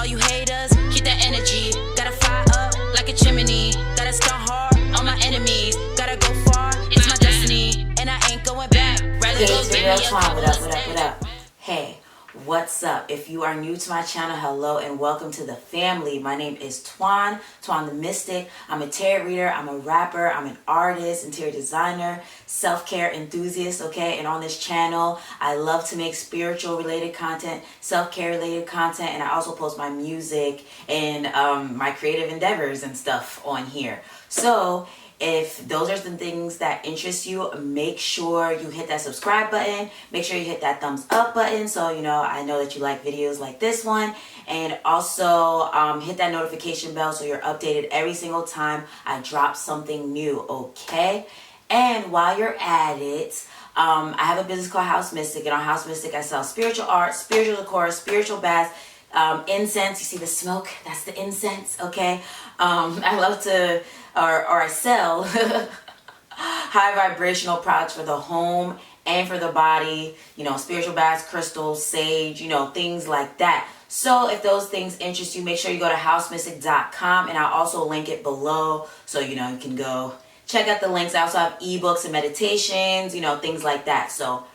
you haters, keep that energy. Gotta fire up like a chimney. Gotta start hard on my enemies. Gotta go far, it's my destiny. And I ain't going back. Rather Hey, go it's your girl Twan. What up? Hey, what's up? If you are new to my channel, hello and welcome to the family. My name is Twan the Mystik. I'm a tarot reader, I'm a rapper, I'm an artist, interior designer, self-care enthusiast, okay? And on this channel, I love to make spiritual related content, self-care related content, and I also post my music and my creative endeavors and stuff on here. So if those are some things that interest you, make sure you hit that subscribe button. Make sure you hit that thumbs up button so I know that you like videos like this one. And also hit that notification bell so you're updated every single time I drop something new, okay? And while you're at it, I have a business called House Mystik. And on House Mystik, I sell spiritual art, spiritual decor, spiritual baths, incense. You see the smoke? That's the incense, okay? I love to... or I sell high vibrational products for the home and for the body, spiritual baths, crystals, sage, things like that. So if those things interest you, make sure you go to housemystik.com, and I'll also link it below so you can go check out the links. I also have ebooks and meditations, things like that. So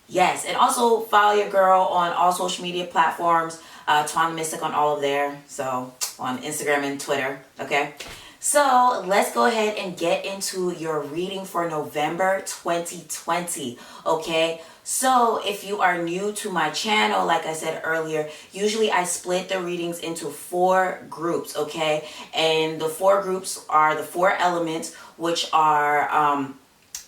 yes, and also follow your girl on all social media platforms, Twan the Mystik on all of there. So on Instagram and Twitter, okay? So let's go ahead and get into your reading for November 2020, okay? So if you are new to my channel, like I said earlier, usually I split the readings into 4 groups, okay? And the 4 groups are the 4 elements, which are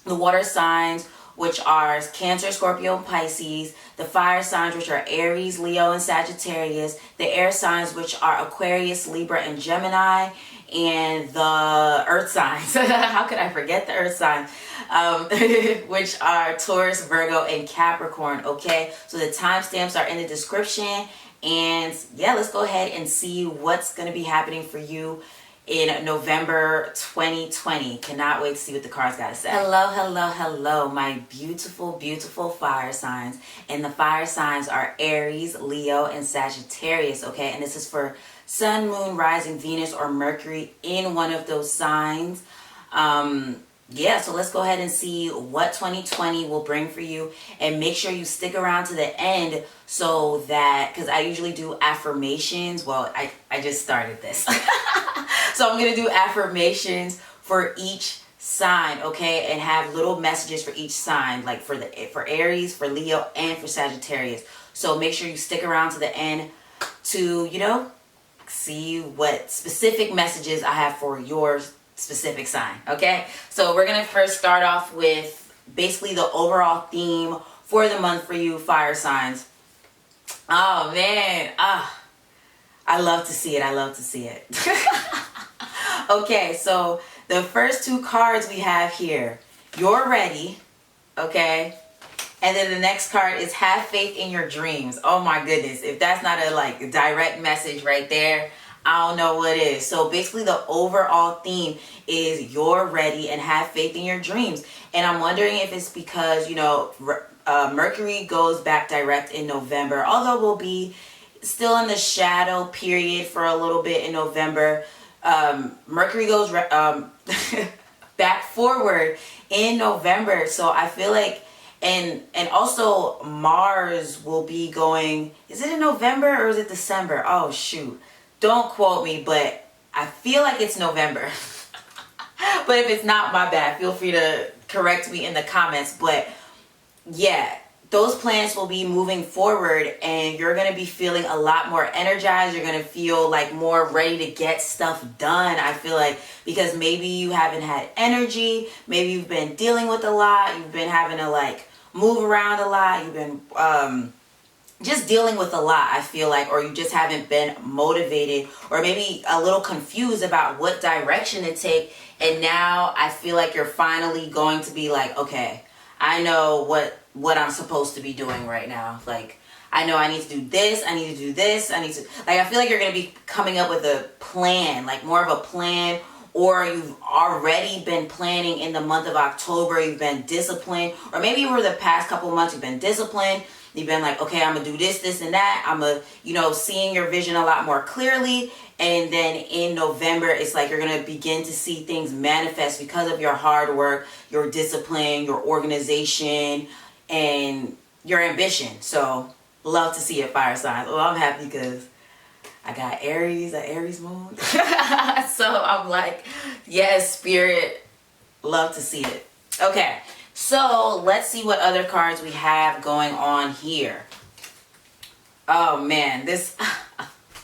the water signs, which are Cancer, Scorpio, and Pisces, the fire signs, which are Aries, Leo, and Sagittarius, the air signs, which are Aquarius, Libra, and Gemini, and the earth signs. How could I forget the earth signs? Which are Taurus, Virgo, and Capricorn, okay? So the timestamps are in the description. And yeah, let's go ahead and see what's going to be happening for you in November 2020. Cannot wait to see what the cards got to say. Hello, my beautiful, beautiful fire signs. And the fire signs are Aries, Leo, and Sagittarius, okay? And this is for Sun, Moon, Rising, Venus, or Mercury in one of those signs. Yeah, so let's go ahead and see what 2020 will bring for you. And make sure you stick around to the end so that, because I usually do affirmations. Well, I just started this. So I'm going to do affirmations for each sign, okay? And have little messages for each sign, like for Aries, for Leo, and for Sagittarius. So make sure you stick around to the end to, see what specific messages I have for your specific sign, okay? So we're gonna first start off with basically the overall theme for the month for you fire signs. Oh man, I love to see it. Okay, so the first 2 cards we have here, you're ready, okay? And then the next card is have faith in your dreams. Oh my goodness. If that's not a direct message right there, I don't know what is. So basically the overall theme is you're ready and have faith in your dreams. And I'm wondering if it's because, Mercury goes back direct in November. Although we'll be still in the shadow period for a little bit in November. Mercury goes back forward in November. So I feel like And also Mars will be going, is it in November or is it December? Oh shoot, don't quote me, but I feel like it's November. But if it's not, my bad. Feel free to correct me in the comments. But yeah, those planets will be moving forward and you're going to be feeling a lot more energized. You're going to feel like more ready to get stuff done. I feel like because maybe you haven't had energy. Maybe you've been dealing with a lot. You've been having to move around a lot. You've been just dealing with a lot, I feel like, or you just haven't been motivated or maybe a little confused about what direction to take. And now I feel like you're finally going to be like, okay, I know what I'm supposed to be doing right now. Like, I know I need to do this, I need to do this, I need to, I feel like you're going to be coming up with a plan, more of a plan, or you've already been planning in the month of October, you've been disciplined, or maybe over the past couple months you've been disciplined, You've been like, okay, I'm gonna do this, this, and that. I'm a, you know, seeing your vision a lot more clearly. And then in November, it's like you're gonna begin to see things manifest because of your hard work, your discipline, your organization, and your ambition. So love to see it, fire signs. Well, I'm happy because I got Aries, an Aries moon. So I'm like, yes, spirit, love to see it. Okay, so let's see what other cards we have going on here. Oh man, this,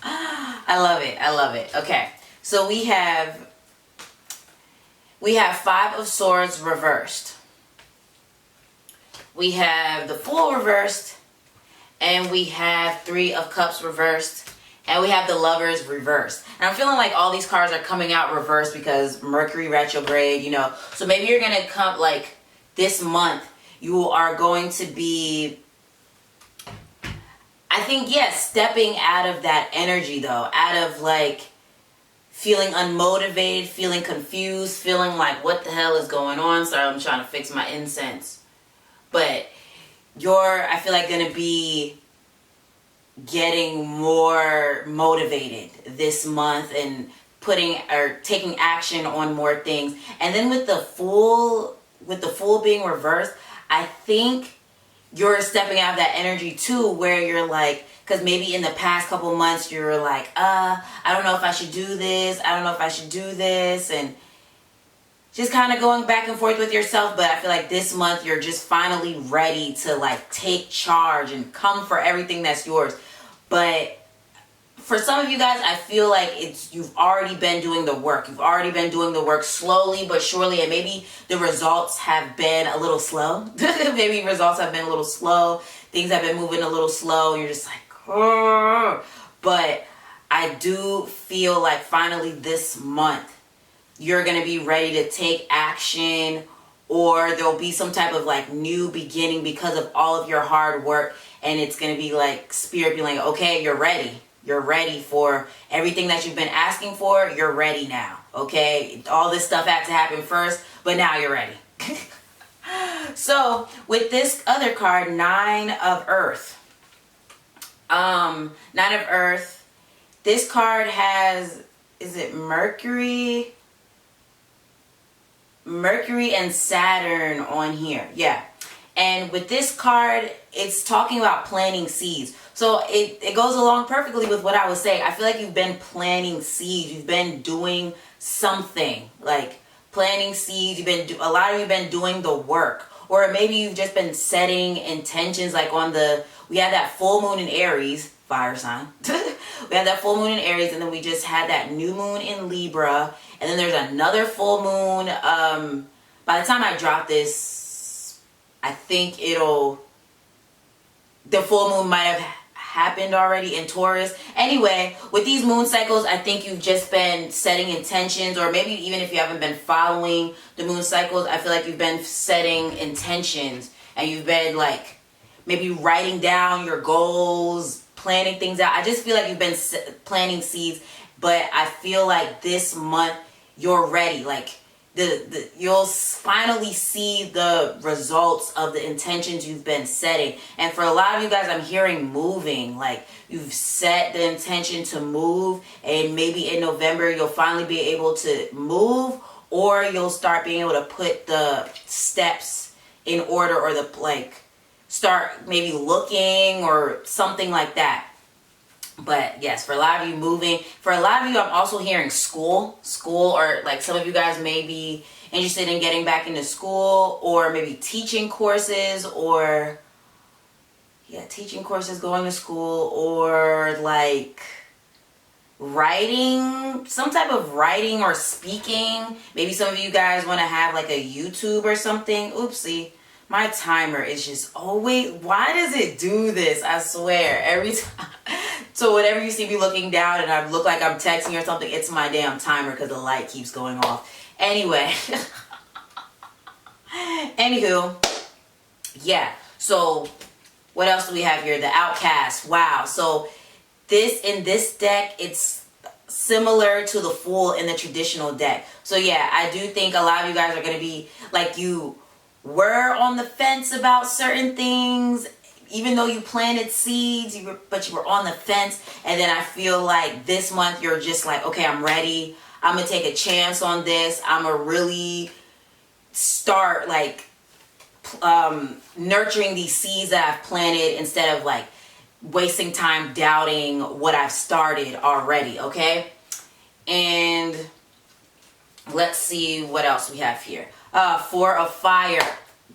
I love it. I love it. Okay, so we have Five of Swords reversed. We have the Fool reversed, and we have Three of Cups reversed, and we have the Lovers reversed. And I'm feeling like all these cards are coming out reversed because Mercury retrograde, you know. So maybe you're going to come, like, this month, you are going to be, I think, yes, stepping out of that energy, though. Out of, like, feeling unmotivated, feeling confused, feeling like, what the hell is going on? Sorry, I'm trying to fix my incense. But you're, I feel like, going to be getting more motivated this month and putting or taking action on more things. And then with the Fool being reversed, I think you're stepping out of that energy too, where you're like, because maybe in the past couple months you're like, I don't know if I should do this, I don't know if I should do this, and just kind of going back and forth with yourself. But I feel like this month you're just finally ready to like take charge and come for everything that's yours. But for some of you guys, I feel like you've already been doing the work. You've already been doing the work slowly but surely, and maybe the results have been a little slow. Maybe results have been a little slow. Things have been moving a little slow, and you're just like, "Grr." But I do feel like finally this month you're going to be ready to take action, or there'll be some type of like new beginning because of all of your hard work. And it's going to be like spirit being like, okay, you're ready. You're ready for everything that you've been asking for. You're ready now. Okay. All this stuff had to happen first, but now you're ready. So with this other card, Nine of Earth. Nine of Earth. This card has, is it Mercury and Saturn on here. Yeah. And with this card, it's talking about planting seeds. So it goes along perfectly with what I was saying. I feel like you've been planting seeds. You've been doing something like planting seeds. A lot of you have been doing the work, or maybe you've just been setting intentions. Like we had that full moon in Aries, fire sign. We had that full moon in Aries, and then we just had that new moon in Libra, and then there's another full moon. By the time I drop this, I think the full moon might have happened already in Taurus. Anyway, with these moon cycles, I think you've just been setting intentions, or maybe even if you haven't been following the moon cycles, I feel like you've been setting intentions, and you've been like maybe writing down your goals, planning things out. I just feel like you've been planting seeds, but I feel like this month you're ready. Like you'll finally see the results of the intentions you've been setting. And for a lot of you guys, I'm hearing moving. Like you've set the intention to move, and maybe in November you'll finally be able to move, or you'll start being able to put the steps in order, or start maybe looking or something like that. But yes, for a lot of you, moving. For a lot of you, I'm also hearing school, or like some of you guys may be interested in getting back into school, or maybe teaching courses, or teaching courses, going to school, or like writing, some type of writing or speaking. Maybe some of you guys want to have like a YouTube or something. Oopsie. My timer is just always, why does it do this? I swear, every time. So whenever you see me looking down and I look like I'm texting or something, it's my damn timer because the light keeps going off. Anyway. Anywho. Yeah. So what else do we have here? The Outcast. Wow. So in this deck, it's similar to the Fool in the traditional deck. So yeah, I do think a lot of you guys are going to be like, you were on the fence about certain things, even though you planted seeds, but you were on the fence. And then I feel like this month you're just like, okay, I'm ready. I'm going to take a chance on this. I'm going to really start like nurturing these seeds that I've planted instead of like wasting time doubting what I've started already, okay? And let's see what else we have here. Four of Fire.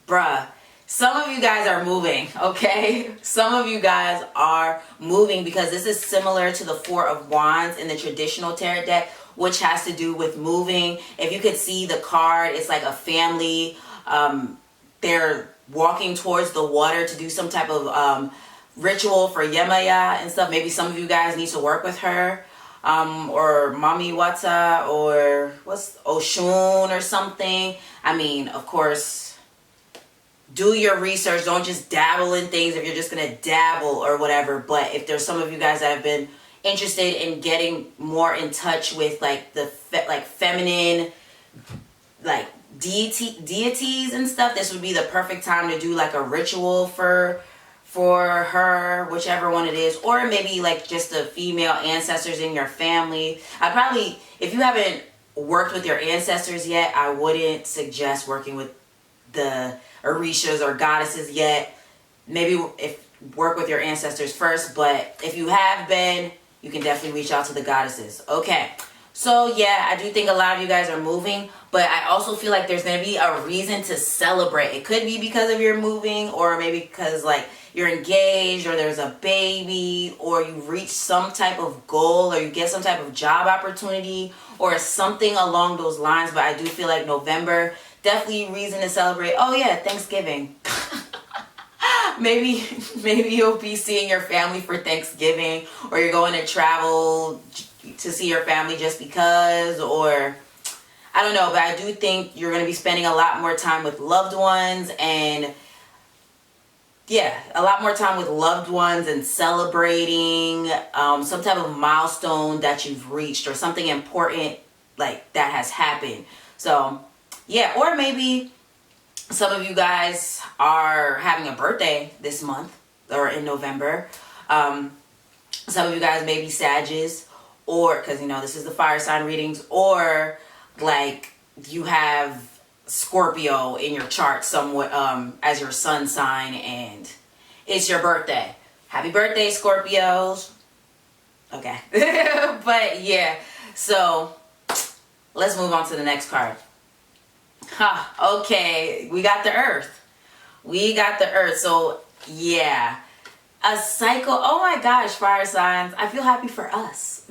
Bruh. Some of you guys are moving, okay? Some of you guys are moving because this is similar to the Four of Wands in the traditional tarot deck, which has to do with moving. If you could see the card, it's like a family. They're walking towards the water to do some type of ritual for Yemaya and stuff. Maybe some of you guys need to work with her. Or Mami Wata, or what's Oshun or something. I mean, of course, do your research. Don't just dabble in things if you're just gonna dabble or whatever. But if there's some of you guys that have been interested in getting more in touch with like the feminine like deities and stuff, this would be the perfect time to do like a ritual for her, whichever one it is. Or maybe like just the female ancestors in your family. I probably, if you haven't worked with your ancestors yet, I wouldn't suggest working with the orishas or goddesses yet. Maybe work with your ancestors first, but if you have been, you can definitely reach out to the goddesses. Okay, so yeah, I do think a lot of you guys are moving, but I also feel like there's gonna be a reason to celebrate. It could be because of your moving, or maybe because like you're engaged, or there's a baby, or you reach some type of goal, or you get some type of job opportunity, or something along those lines. But I do feel like November, definitely reason to celebrate. Oh yeah, Thanksgiving. maybe you'll be seeing your family for Thanksgiving, or you're going to travel to see your family just because, or I don't know. But I do think you're going to be spending a lot more time with loved ones, and yeah, a lot more time with loved ones and celebrating some type of milestone that you've reached, or something important like that has happened. So yeah, or maybe some of you guys are having a birthday this month or in November. Some of you guys may be Sagittarius, or because you know this is the fire sign readings, or like you have Scorpio in your chart somewhat as your sun sign, and it's your birthday. Happy birthday, Scorpios. Okay. But yeah, so let's move on to the next card. Okay, we got the Earth. So yeah, a cycle. Oh my gosh, fire signs, I feel happy for us.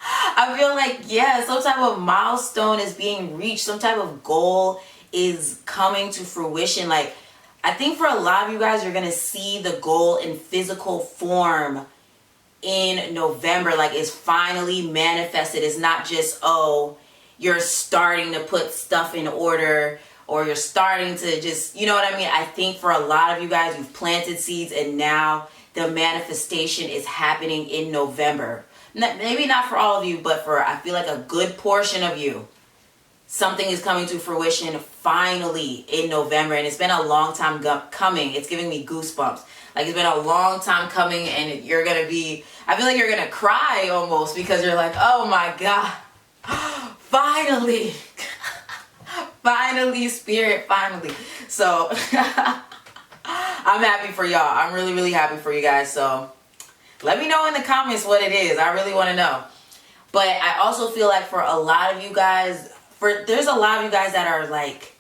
I feel like, yeah, some type of milestone is being reached. Some type of goal is coming to fruition. Like, I think for a lot of you guys, you're going to see the goal in physical form in November. Like, it's finally manifested. It's not just, oh, you're starting to put stuff in order, or you're starting to just, you know what I mean? I think for a lot of you guys, you've planted seeds, and now the manifestation is happening in November. Maybe not for all of you, but for, I feel like, a good portion of you, something is coming to fruition finally in November. And it's been a long time coming. It's giving me goosebumps. Like, it's been a long time coming, and you're gonna be, I feel like you're gonna cry almost, because you're like, oh my God, finally. Finally, Spirit, finally. So I'm happy for y'all. I'm really, really happy for you guys. So let me know in the comments what it is. I really want to know. But I also feel like for a lot of you guys, there's a lot of you guys that are like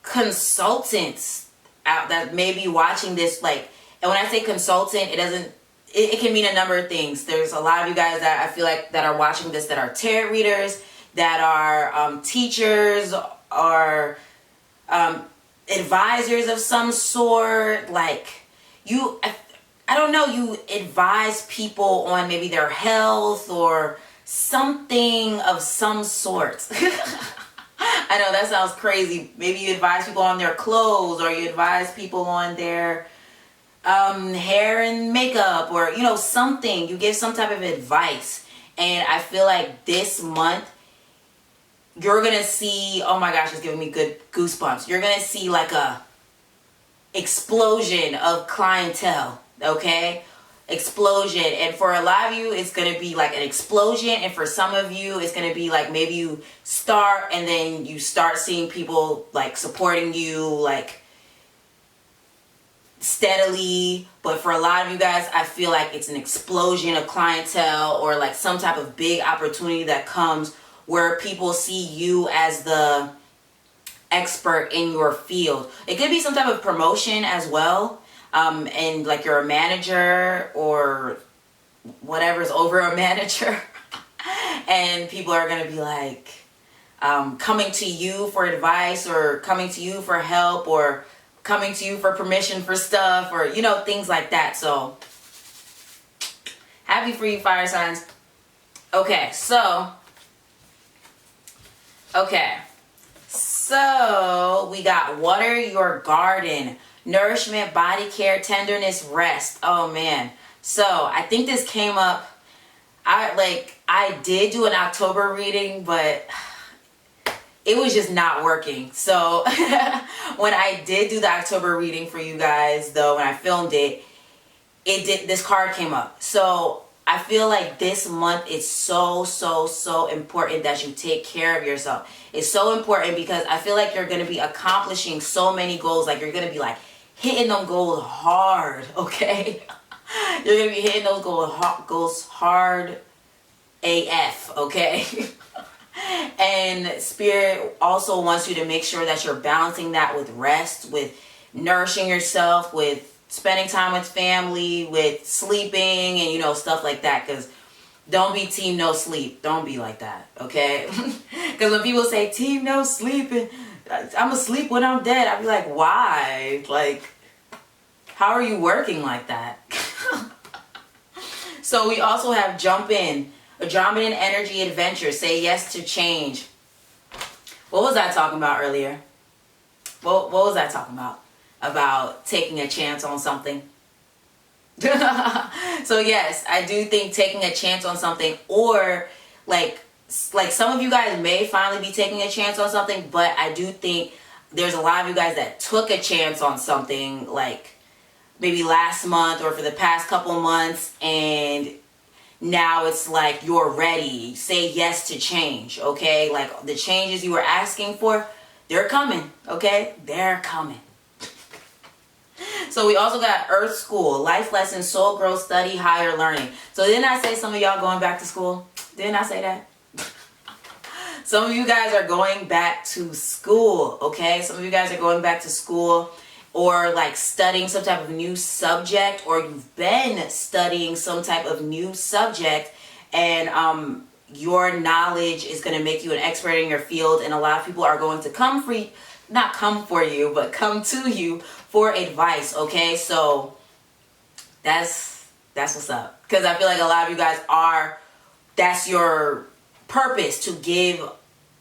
consultants out that may be watching this. Like, and when I say consultant, it can mean a number of things. There's a lot of you guys that I feel like that are watching this that are tarot readers, that are teachers, or advisors of some sort. Like, I don't know, you advise people on maybe their health or something of some sort. I know that sounds crazy. Maybe you advise people on their clothes, or you advise people on their hair and makeup, or, you know, something. You give some type of advice. And I feel like this month, you're going to see, oh my gosh, it's giving me good goosebumps. You're going to see like explosion of clientele, okay? Explosion. And for a lot of you, it's going to be like an explosion. And for some of you, it's going to be like maybe you start and then you start seeing people like supporting you like steadily. But for a lot of you guys, I feel like it's an explosion of clientele or like some type of big opportunity that comes where people see you as the expert in your field. It could be some type of promotion as well. And like you're a manager or whatever's over a manager. And people are going to be like coming to you for advice or coming to you for help or coming to you for permission for stuff or, you know, things like that. So happy for you, fire signs. Okay, so we got water your garden, nourishment, body care, tenderness, rest. Oh man. So I think this came up. I did do an October reading, but it was just not working. So when I did do the October reading for you guys, though, when I filmed it, this card came up. So I feel like this month it's so important that you take care of yourself. It's so important because I feel like you're going to be accomplishing so many goals. Like you're going to be like hitting them goals hard, okay? You're going to be hitting those goals hard AF, okay? And Spirit also wants you to make sure that you're balancing that with rest, with nourishing yourself, with spending time with family, with sleeping, and, you know, stuff like that. Because don't be team no sleep. Don't be like that, okay? Because when people say team no sleeping, I'm asleep when I'm dead, I'd be like, why? Like, how are you working like that? So we also have jump in. Andromedan energy adventure. Say yes to change. What was I talking about earlier? What was I talking about? About taking a chance on something. So yes, I do think taking a chance on something, or like some of you guys may finally be taking a chance on something, but I do think there's a lot of you guys that took a chance on something like maybe last month or for the past couple months, and now it's like you're ready. Say yes to change, okay? Like the changes you were asking for, they're coming, okay? They're coming. So we also got Earth School, life lessons, soul growth, study, higher learning. So didn't I say some of y'all going back to school? Didn't I say that? Some of you guys are going back to school, okay? Some of you guys are going back to school or like studying some type of new subject, or you've been studying some type of new subject, and your knowledge is going to make you an expert in your field, and a lot of people are going to come to you for advice, okay? So that's what's up. Because I feel like a lot of you guys that's your purpose, to give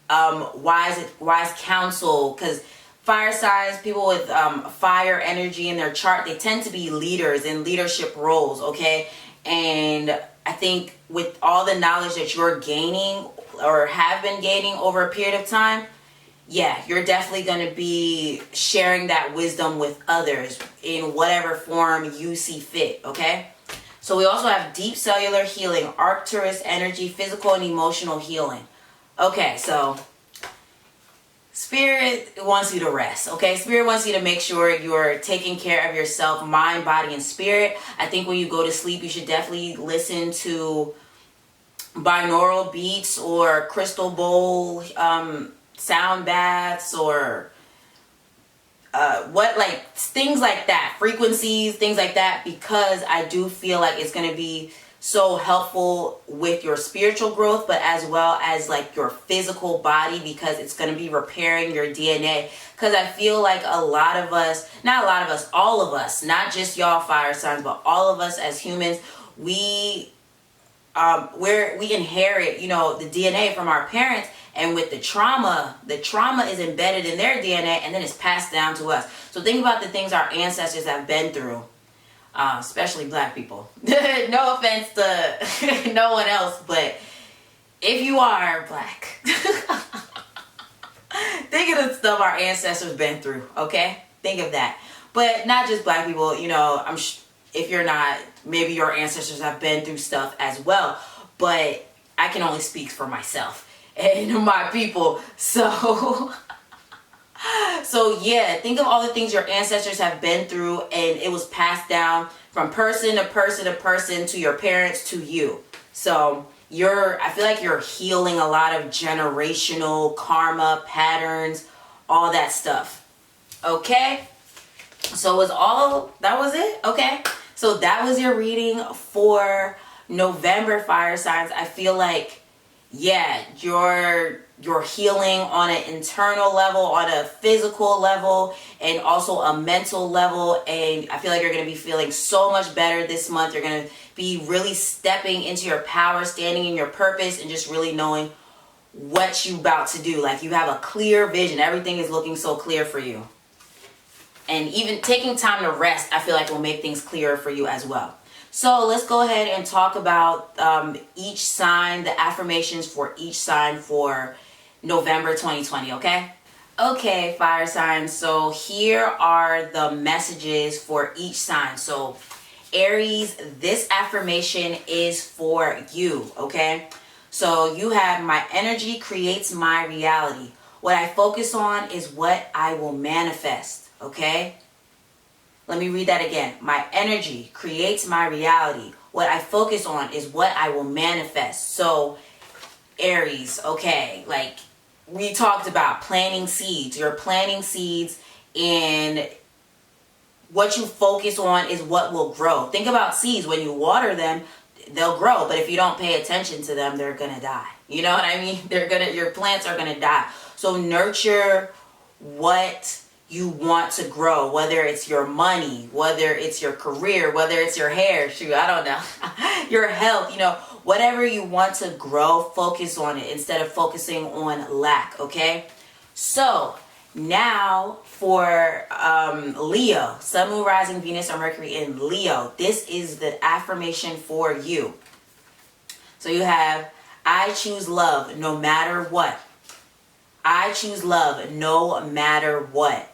wise counsel. Because fire signs, people with fire energy in their chart, they tend to be leaders in leadership roles, okay? And I think with all the knowledge that you're gaining or have been gaining over a period of time, yeah, you're definitely going to be sharing that wisdom with others in whatever form you see fit, okay? So we also have deep cellular healing, Arcturus energy, physical and emotional healing. Okay, so Spirit wants you to rest, okay? Spirit wants you to make sure you're taking care of yourself, mind, body, and spirit. I think when you go to sleep, you should definitely listen to binaural beats or crystal bowl sound baths, or things like that, frequencies, things like that, because I do feel like it's going to be so helpful with your spiritual growth, but as well as like your physical body, because it's going to be repairing your DNA. Because I feel like all of us, not just y'all fire signs, but all of us as humans, we inherit, you know, the DNA from our parents. And with the trauma is embedded in their DNA, and then it's passed down to us. So think about the things our ancestors have been through, especially black people. No offense to no one else, but if you are black, think of the stuff our ancestors been through, okay? Think of that. But not just black people, you know, if you're not, maybe your ancestors have been through stuff as well. But I can only speak for myself and my people. So, so yeah, think of all the things your ancestors have been through, and it was passed down from person to person to person to your parents to you. So I feel like you're healing a lot of generational karma patterns, all that stuff. Okay? So that was it? Okay. So that was your reading for November, fire signs. I feel like, yeah, you're healing on an internal level, on a physical level, and also a mental level. And I feel like you're going to be feeling so much better this month. You're going to be really stepping into your power, standing in your purpose, and just really knowing what you about to do. Like, you have a clear vision. Everything is looking so clear for you. And even taking time to rest, I feel like will make things clearer for you as well. So let's go ahead and talk about each sign, the affirmations for each sign for November 2020, okay? Okay, fire signs. So here are the messages for each sign. So Aries, this affirmation is for you, okay? So you have, my energy creates my reality. What I focus on is what I will manifest. Okay? Let me read that again. My energy creates my reality. What I focus on is what I will manifest. So, Aries, okay, like we talked about planting seeds. You're planting seeds, and what you focus on is what will grow. Think about seeds. When you water them, they'll grow. But if you don't pay attention to them, they're going to die. You know what I mean? Your plants are going to die. So nurture what you want to grow, whether it's your money, whether it's your career, whether it's your hair, I don't know, your health, you know, whatever you want to grow, focus on it instead of focusing on lack, okay? So now for Leo, Sun, Moon, Rising, Venus, or Mercury in Leo, this is the affirmation for you. So you have, I choose love no matter what. I choose love no matter what.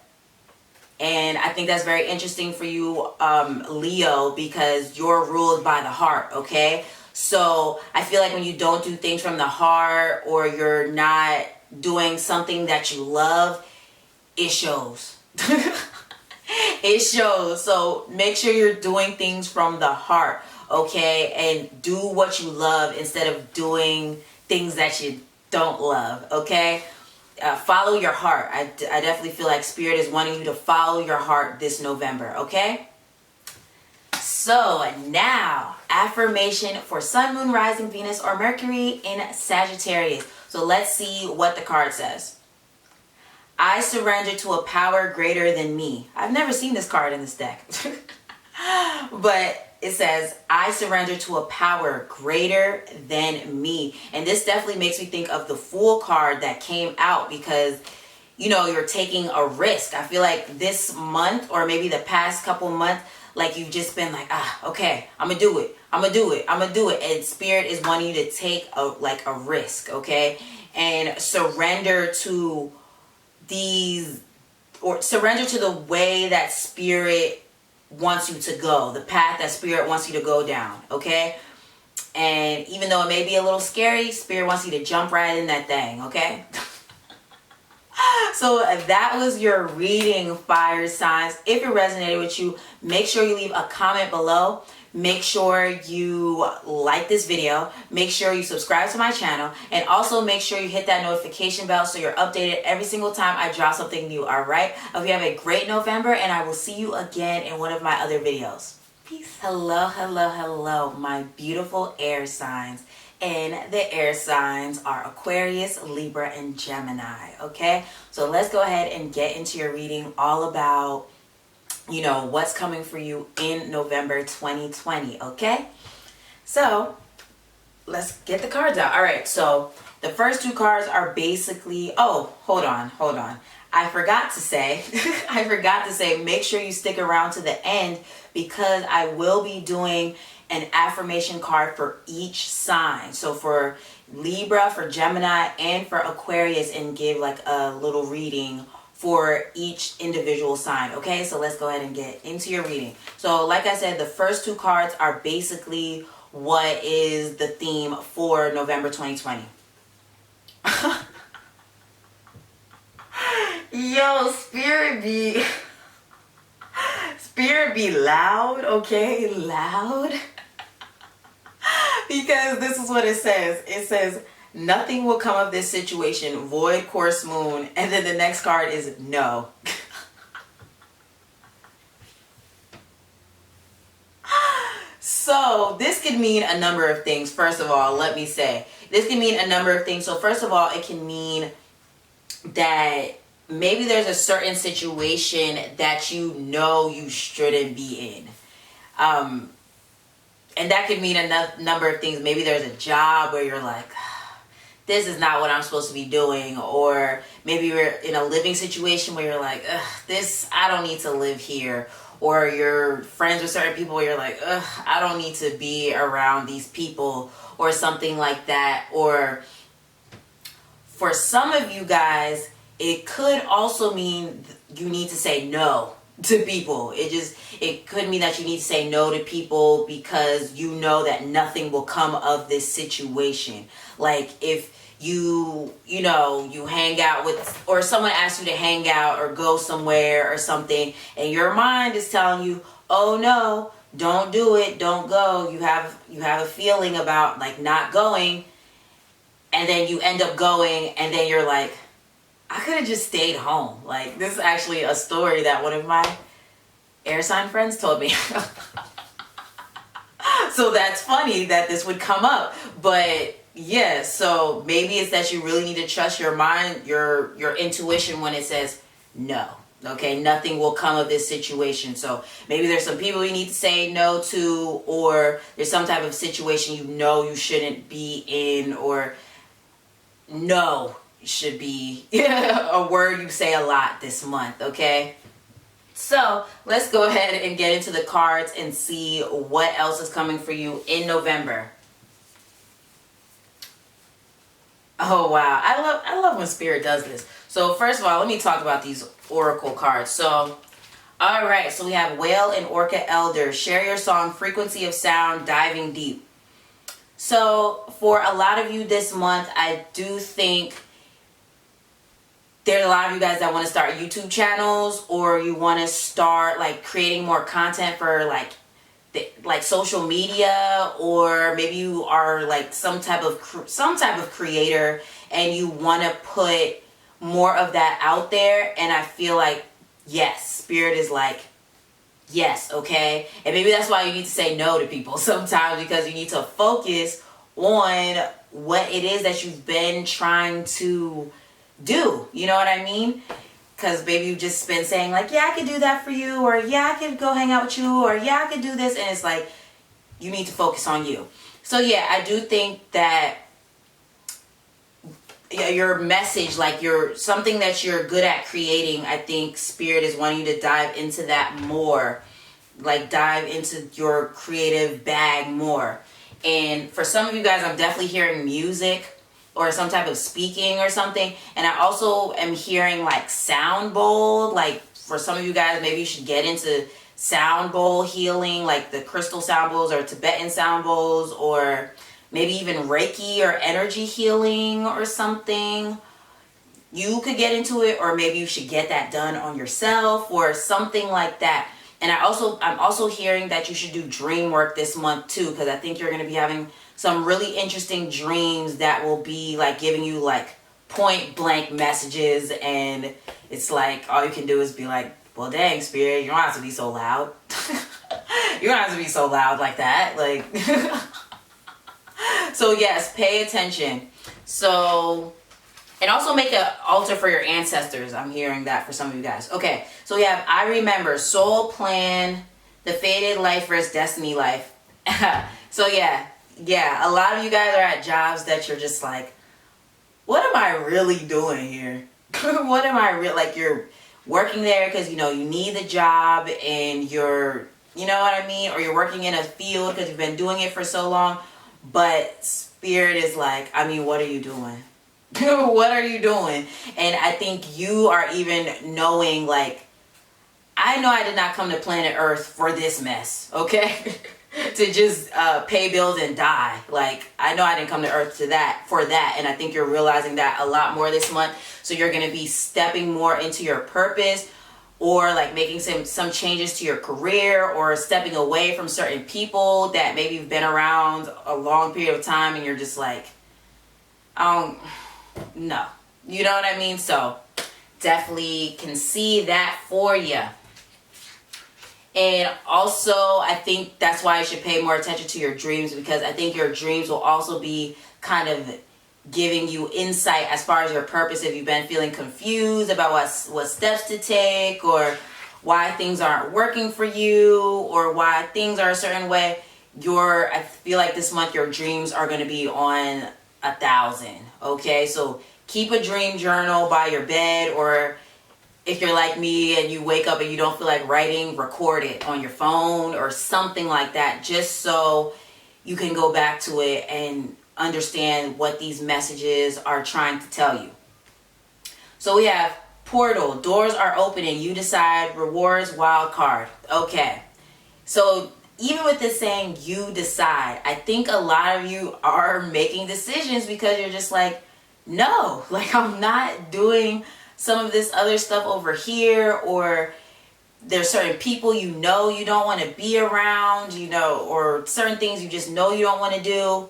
And I think that's very interesting for you, Leo, because you're ruled by the heart, okay? So I feel like when you don't do things from the heart, or you're not doing something that you love, it shows. It shows. So make sure you're doing things from the heart, okay? And do what you love instead of doing things that you don't love, okay? Follow your heart. I definitely feel like Spirit is wanting you to follow your heart this November, okay? So now, affirmation for Sun, Moon, Rising, Venus, or Mercury in Sagittarius. So let's see what the card says. I surrender to a power greater than me. I've never seen this card in this deck. But it says, I surrender to a power greater than me. And this definitely makes me think of the Fool card that came out, because, you know, you're taking a risk. I feel like this month, or maybe the past couple months, like you've just been like, okay, I'm going to do it. I'm going to do it. I'm going to do it. And Spirit is wanting you to take a risk, okay? And surrender to surrender to the way that Spirit wants you to go, the path that Spirit wants you to go down, okay? And even though it may be a little scary, Spirit wants you to jump right in that thing, okay? So that was your reading, fire signs. If it resonated with you, make sure you leave a comment below. Make sure you like this video. Make sure you subscribe to my channel. And also make sure you hit that notification bell so you're updated every single time I drop something new, alright? I hope you have a great November, and I will see you again in one of my other videos. Peace. Hello, hello, hello, my beautiful air signs. And the air signs are Aquarius, Libra, and Gemini, okay? So let's go ahead and get into your reading all about, you know, what's coming for you in November 2020, okay? So let's get the cards out. All right, so the first two cards are basically, oh, hold on. I forgot to say, make sure you stick around to the end, because I will be doing an affirmation card for each sign. So for Libra, for Gemini, and for Aquarius, and give like a little reading for each individual sign. Okay, so let's go ahead and get into your reading. So like I said, the first two cards are basically what is the theme for November 2020. Yo, spirit be loud, okay? Loud. Because this is what it says. It says, nothing will come of this situation, void, course, moon. And then the next card is no. So this could mean a number of things. First of all, let me say, this can mean a number of things. So first of all, it can mean that maybe there's a certain situation that you know you shouldn't be in. And that could mean a number of things. Maybe there's a job where you're like, this is not what I'm supposed to be doing. Or maybe you're in a living situation where you're like, I don't need to live here. Or you're friends with certain people where you're like, I don't need to be around these people, or something like that. Or for some of you guys, it could also mean you need to say no to people. It could mean that you need to say no to people because you know that nothing will come of this situation. Like if you hang out with, or someone asks you to hang out or go somewhere or something, and your mind is telling you, oh no, don't do it, don't go. You have a feeling about like not going, and then you end up going, and then you're like, I could have just stayed home. Like, this is actually a story that one of my air sign friends told me. So that's funny that this would come up. But yeah, so maybe it's that you really need to trust your mind, your intuition when it says no. Okay, nothing will come of this situation. So maybe there's some people you need to say no to, or there's some type of situation you know you shouldn't be in, or no should be a word you say a lot this month. Okay, so let's go ahead and get into the cards and see what else is coming for you in November. Oh wow, I love when spirit does this. So first of all, let me talk about these oracle cards. So all right, so we have Whale and Orca Elder. Share your song, frequency of sound, diving deep. So for a lot of you this month, I do think there's a lot of you guys that want to start YouTube channels, or you want to start like creating more content for like social media, or maybe you are like some type of creator and you want to put more of that out there. And I feel like, yes, spirit is like, yes, okay. And maybe that's why you need to say no to people sometimes, because you need to focus on what it is that you've been trying to do. You know what I mean? Because maybe you've just been saying like, yeah, I could do that for you, or yeah, I could go hang out with you, or yeah, I could do this. And it's like, you need to focus on you. So yeah, I do think that your message, like something that you're good at creating, I think spirit is wanting you to dive into that more. Like dive into your creative bag more. And for some of you guys, I'm definitely hearing music or some type of speaking or something. And I also am hearing like sound bowl. Like for some of you guys, maybe you should get into sound bowl healing, like the crystal sound bowls or Tibetan sound bowls, or maybe even Reiki or energy healing or something. You could get into it, or maybe you should get that done on yourself or something like that. And I'm also hearing that you should do dream work this month too, because I think you're going to be having some really interesting dreams that will be like giving you like point blank messages, and it's like all you can do is be like, well, dang, spirit, you don't have to be so loud. You don't have to be so loud like that. Like, so yes, pay attention. So, and also make an altar for your ancestors. I'm hearing that for some of you guys. Okay, so we have I Remember, Soul Plan, The Fated Life versus Destiny Life. So yeah, a lot of you guys are at jobs that you're just like, what am I really doing here? What am I like, you're working there because you need the job, and you're, you know what I mean, or you're working in a field because you've been doing it for so long, but spirit is like, I mean, what are you doing? What are you doing? And I think you are even knowing, like, I know I did not come to planet Earth for this mess, okay? To just pay bills and die. Like, I know I didn't come to Earth for that. And I think you're realizing that a lot more this month. So you're going to be stepping more into your purpose, or like making some changes to your career, or stepping away from certain people that maybe you've been around a long period of time and you're just like, no. You know what I mean? So definitely can see that for you. And also, I think that's why you should pay more attention to your dreams, because I think your dreams will also be kind of giving you insight as far as your purpose. If you've been feeling confused about what steps to take, or why things aren't working for you, or why things are a certain way, I feel like this month your dreams are going to be on 1,000. Okay, so keep a dream journal by your bed, or if you're like me and you wake up and you don't feel like writing, record it on your phone or something like that, just so you can go back to it and understand what these messages are trying to tell you. So we have portal, doors are opening, you decide, rewards, wild card. Okay, so even with this saying you decide, I think a lot of you are making decisions because you're just like, no, like, I'm not doing some of this other stuff over here, or there's certain people you don't want to be around, or certain things you just know you don't want to do.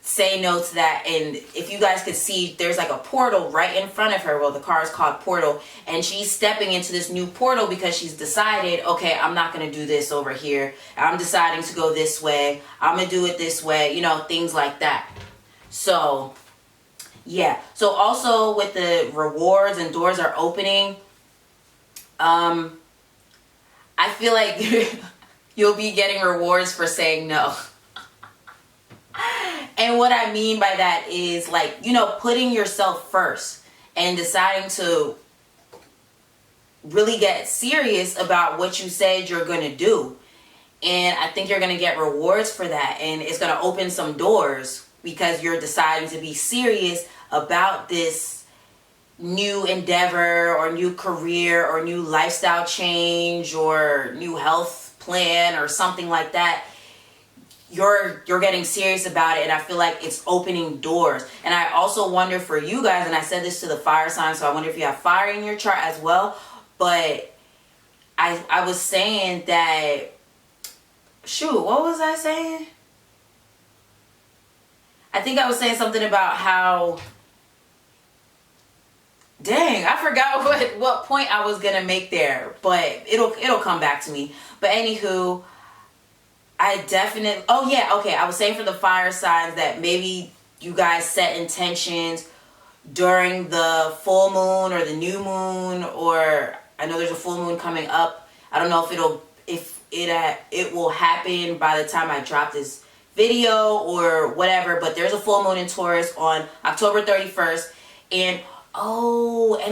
Say no to that. And if you guys could see, there's like a portal right in front of her. Well, the car is called Portal, and she's stepping into this new portal because she's decided, okay, I'm not going to do this over here. I'm deciding to go this way. I'm going to do it this way, things like that. So yeah. So also with the rewards and doors are opening, I feel like you'll be getting rewards for saying no. And what I mean by that is, like, putting yourself first and deciding to really get serious about what you said you're going to do. And I think you're going to get rewards for that. And it's going to open some doors because you're deciding to be serious about this new endeavor or new career or new lifestyle change or new health plan or something like that. You're getting serious about it, and I feel like it's opening doors. And I also wonder for you guys, and I said this to the fire sign, so I wonder if you have fire in your chart as well. But I was saying that, shoot, what was I saying? I think I was saying something about how, dang, I forgot what point I was gonna make there, but it'll come back to me. But anywho, I was saying for the fire signs that maybe you guys set intentions during the full moon or the new moon, or I know there's a full moon coming up. I don't know if it will happen by the time I drop this video or whatever, but there's a full moon in Taurus on October 31st, and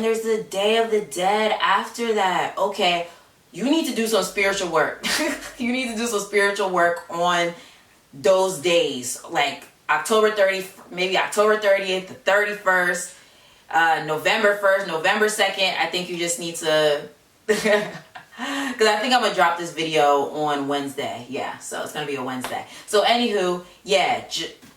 there's the Day of the Dead after that. Okay, you need to do some spiritual work. You need to do some spiritual work on those days, like October 30th, maybe October 30th, the 31st, November 1st, November 2nd. I think you just need to, because I think I'm going to drop this video on Wednesday. Yeah, so it's going to be a Wednesday. So anywho, yeah,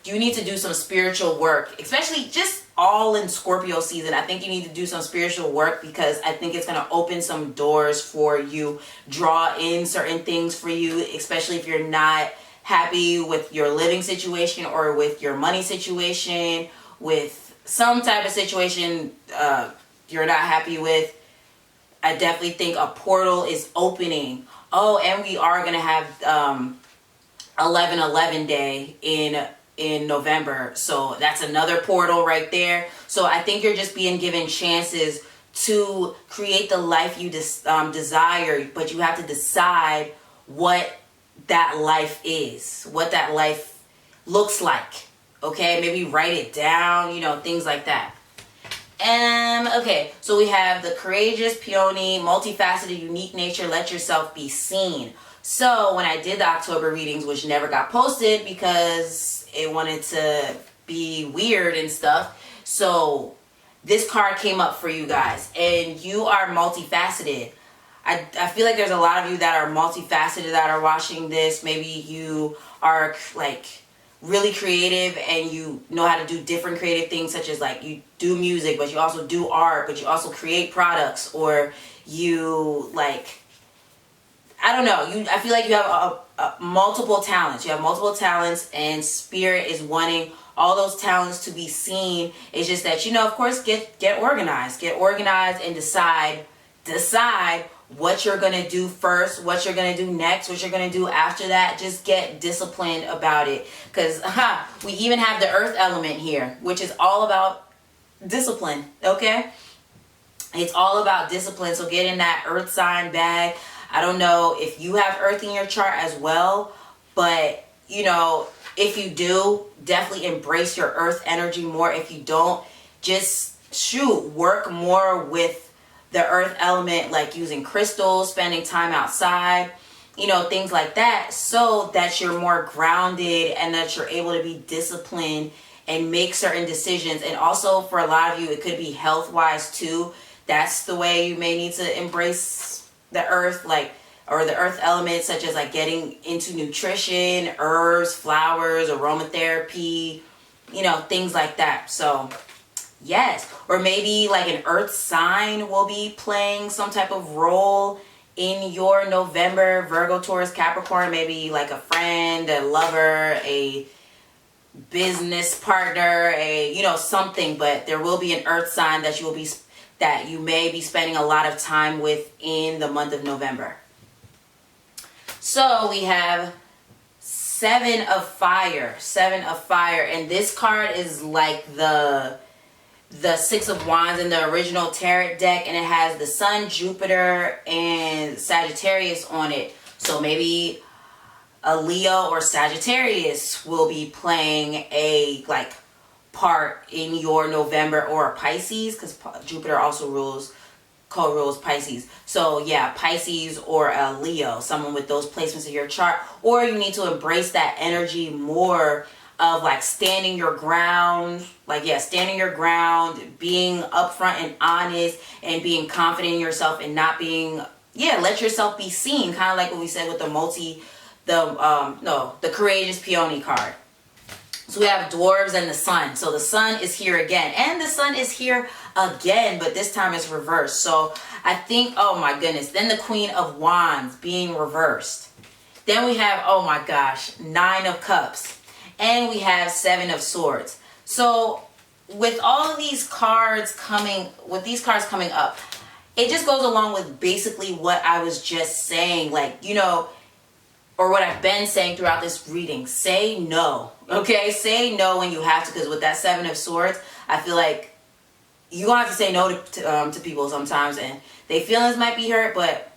you need to do some spiritual work, especially just all in Scorpio season. I think you need to do some spiritual work because I think it's going to open some doors for you, draw in certain things for you, especially if you're not happy with your living situation or with your money situation, with some type of situation you're not happy with. I definitely think a portal is opening. Oh, and we are going to have 11/11 day in November, so that's another portal right there. So I think you're just being given chances to create the life you desire, but you have to decide what that life is, what that life looks like. Okay, maybe write it down, things like that. Okay, so we have the courageous, peony, multifaceted, unique nature, let yourself be seen. So when I did the October readings, which never got posted because it wanted to be weird and stuff, So this card came up for you guys, and you are multifaceted. I feel like there's a lot of you that are multifaceted that are watching this. Maybe you are like really creative and you know how to do different creative things, such as like you do music, but you also do art, but you also create products, or you like, I don't know, I feel like you have multiple talents. You have multiple talents, and Spirit is wanting all those talents to be seen. It's just that, you know, of course, get organized. Get organized and decide what you're going to do first, what you're going to do next, what you're going to do after that. Just get disciplined about it. Because we even have the earth element here, which is all about discipline, okay? It's all about discipline. So get in that earth sign bag. I don't know if you have earth in your chart as well, but, you know, if you do, definitely embrace your earth energy more. If you don't, just work more with the earth element, like using crystals, spending time outside, you know, things like that, so that you're more grounded and that you're able to be disciplined and make certain decisions. And also for a lot of you, it could be health wise too. That's the way you may need to embrace the earth, like, or the earth element, such as like getting into nutrition, herbs, flowers, aromatherapy, you know, things like that. So yes, or maybe like an earth sign will be playing some type of role in your November. Virgo, Taurus, Capricorn, maybe like a friend, a lover, a business partner, a, you know, something. But there will be an earth sign that you may be spending a lot of time with in the month of November. So we have Seven of Fire, and this card is like the Six of Wands in the original tarot deck, and it has the Sun, Jupiter, and Sagittarius on it. So maybe a Leo or Sagittarius will be playing a like part in your November, or a Pisces, because Jupiter also co-rules Pisces. So yeah, Pisces or a Leo, someone with those placements in your chart. Or you need to embrace that energy more of like standing your ground, like, yeah, standing your ground, being upfront and honest, and being confident in yourself, and not being, yeah, let yourself be seen, kind of like what we said with the courageous peony card. So we have dwarves and the sun. So the sun is here again, and the sun is here again, but this time it's reversed. So I think, oh my goodness, then the Queen of Wands being reversed. Then we have, oh my gosh, Nine of Cups. And we have Seven of Swords. So with all of these cards coming, up, it just goes along with basically what I was just saying. Like, you know, or what I've been saying throughout this reading. Say no. Okay? Say no when you have to. Because with that Seven of Swords, I feel like you're going to have to say no to people sometimes. And their feelings might be hurt, but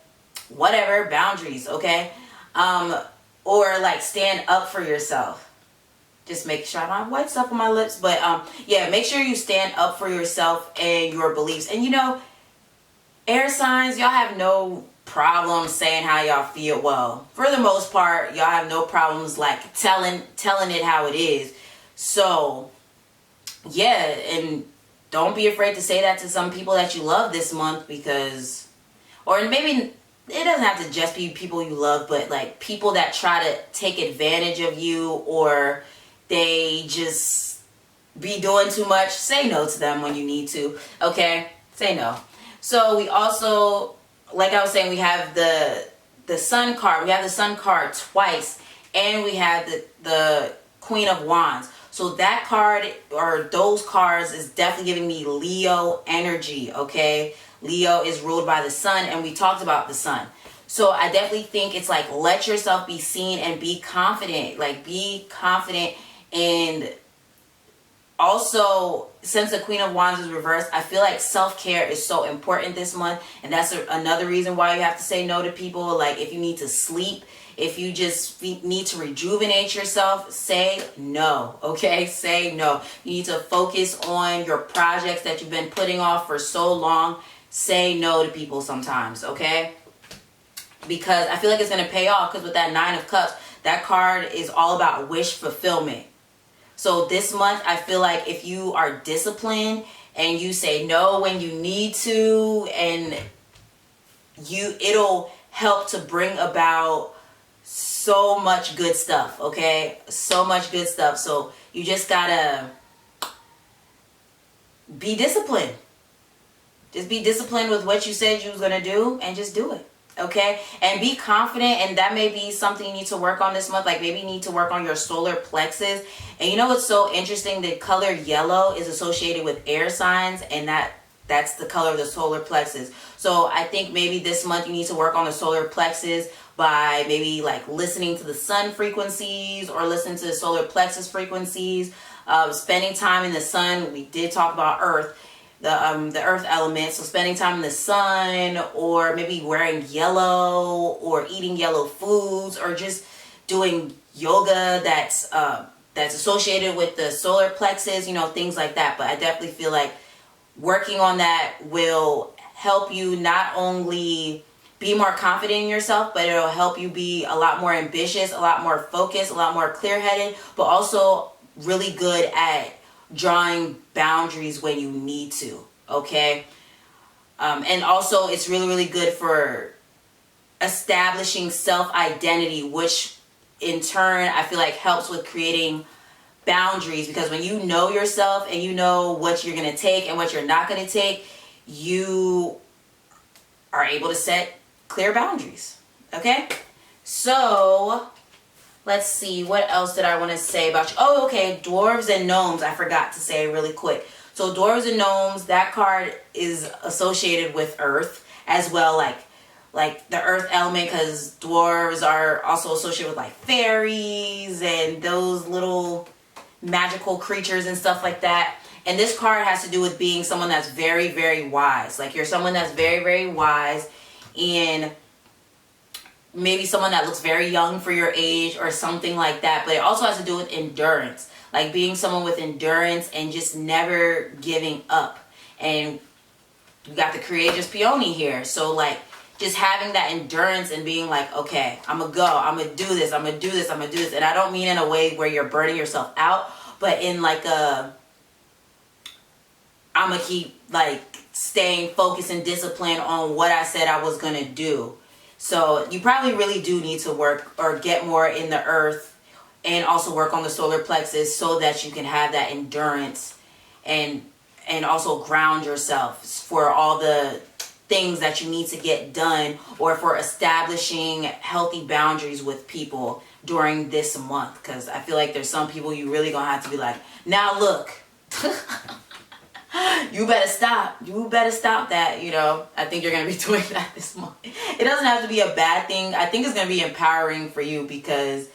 whatever. Boundaries, okay? Or like stand up for yourself. Just make sure I don't have white stuff on my lips. But yeah, make sure you stand up for yourself and your beliefs. And you know, air signs, y'all have no problem saying how y'all feel. Well, for the most part, y'all have no problems like telling it how it is. So yeah, and don't be afraid to say that to some people that you love this month, because, or maybe it doesn't have to just be people you love, but like people that try to take advantage of you, or they just be doing too much. Say no to them when you need to, okay? Say no. So we also, like I was saying, we have the Sun card. We have the Sun card twice, and we have the Queen of Wands. So that card, or those cards, is definitely giving me Leo energy, okay? Leo is ruled by the sun, and we talked about the sun. So I definitely think it's like, let yourself be seen and be confident. Like, be confident. And also, since the Queen of Wands is reversed, I feel like self-care is so important this month. And that's another reason why you have to say no to people. Like, if you need to sleep, if you just need to rejuvenate yourself, say no, okay? Say no. You need to focus on your projects that you've been putting off for so long. Say no to people sometimes, okay? Because I feel like it's going to pay off. Because with that Nine of Cups, that card is all about wish fulfillment. So this month, I feel like if you are disciplined and you say no when you need to, and it'll help to bring about so much good stuff, okay? So much good stuff. So you just gotta be disciplined. Just be disciplined with what you said you was gonna do, and just do it, okay? And be confident, and that may be something you need to work on this month. Like maybe you need to work on your solar plexus. And you know what's so interesting? The color yellow is associated with air signs, and that's the color of the solar plexus. So I think maybe this month you need to work on the solar plexus by maybe like listening to the sun frequencies or listening to the solar plexus frequencies, spending time in the sun. We did talk about earth, the earth element. So spending time in the sun, or maybe wearing yellow, or eating yellow foods, or just doing yoga that's associated with the solar plexus, you know, things like that. But I definitely feel like working on that will help you not only be more confident in yourself, but it'll help you be a lot more ambitious, a lot more focused, a lot more clear-headed, but also really good at drawing boundaries when you need to, okay? And also it's really, really good for establishing self-identity, which in turn I feel like helps with creating boundaries, because when you know yourself and you know what you're going to take and what you're not going to take, you are able to set clear boundaries, okay? So let's see, what else did I want to say about you? Oh, okay, dwarves and gnomes, I forgot to say really quick. So dwarves and gnomes, that card is associated with earth as well, like the earth element, because dwarves are also associated with like fairies and those little magical creatures and stuff like that. And this card has to do with being someone that's very, very wise. Like you're someone that's very, very wise, and maybe someone that looks very young for your age or something like that. But it also has to do with endurance, like being someone with endurance and just never giving up. And we got the courageous peony here, so like just having that endurance and being like, okay, I'm gonna go, I'm gonna do this, I'm gonna do this, I'm gonna do this. And I don't mean in a way where you're burning yourself out, but in like I'm gonna keep like staying focused and disciplined on what I said I was gonna do. So you probably really do need to work or get more in the earth, and also work on the solar plexus so that you can have that endurance and also ground yourself for all the things that you need to get done, or for establishing healthy boundaries with people during this month. Because I feel like there's some people you really gonna have to be like, now look, you better stop that, you know. I think you're gonna be doing that this month. It doesn't have to be a bad thing. I think it's gonna be empowering for you, because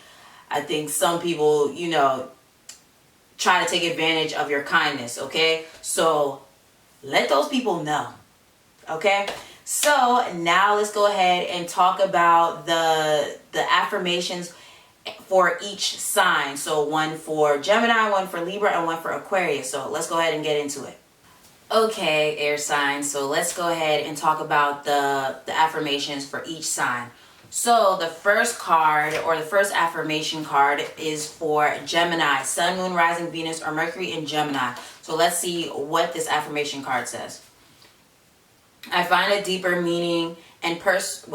I think some people, you know, try to take advantage of your kindness, okay? So let those people know. Okay, so now let's go ahead and talk about the affirmations for each sign. So one for Gemini, one for Libra, and one for Aquarius. So let's go ahead and get into it. Okay, air signs. So let's go ahead and talk about the affirmations for each sign. So the first card, or the first affirmation card, is for Gemini, Sun, Moon, Rising, Venus, or Mercury in Gemini. So let's see what this affirmation card says. I find a deeper meaning and personal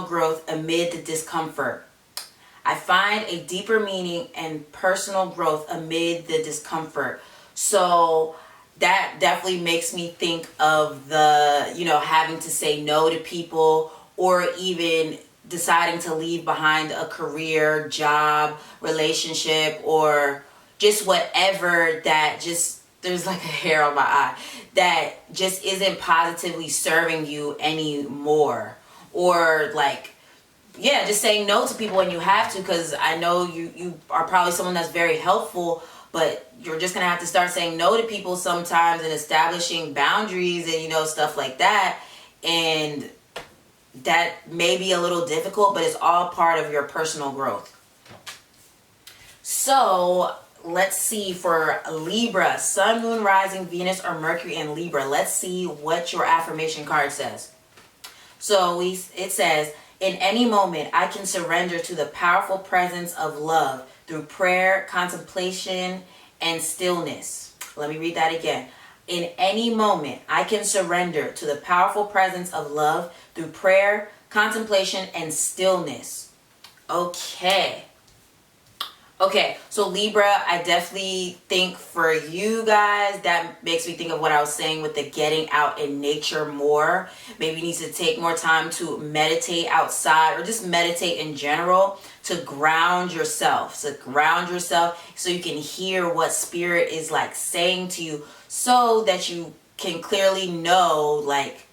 growth amid the discomfort. I find a deeper meaning and personal growth amid the discomfort. So that definitely makes me think of the, you know, having to say no to people, or even deciding to leave behind a career, job, relationship, or just whatever that just, there's like a hair on my eye, that just isn't positively serving you anymore. Or like, yeah, just saying no to people when you have to, because I know you are probably someone that's very helpful, but you're just gonna have to start saying no to people sometimes, and establishing boundaries and, you know, stuff like that. And that may be a little difficult, but it's all part of your personal growth. So let's see for Libra, Sun, Moon, Rising, Venus, or Mercury in Libra. Let's see what your affirmation card says. So it says, in any moment, I can surrender to the powerful presence of love through prayer, contemplation, and stillness. Let me read that again. In any moment, I can surrender to the powerful presence of love through prayer, contemplation, and stillness. Okay. Okay, so Libra, I definitely think for you guys, that makes me think of what I was saying with the getting out in nature more. Maybe you need to take more time to meditate outside, or just meditate in general, to ground yourself. So ground yourself so you can hear what spirit is like saying to you, so that you can clearly know like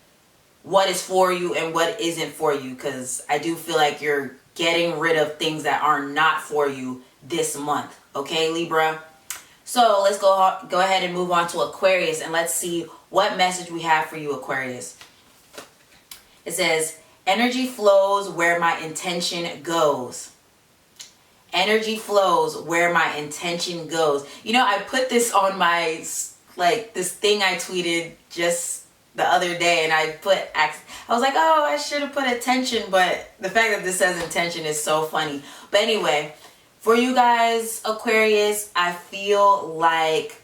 what is for you and what isn't for you. Because I do feel like you're getting rid of things that are not for you this month. Okay, Libra? So let's go ahead and move on to Aquarius, and let's see what message we have for you, Aquarius. It says, energy flows where my intention goes. Energy flows where my intention goes. You know, I put this on my, like, this thing I tweeted just the other day, and I was like, oh, I should have put attention, but the fact that this says intention is so funny. But anyway, for you guys, Aquarius, I feel like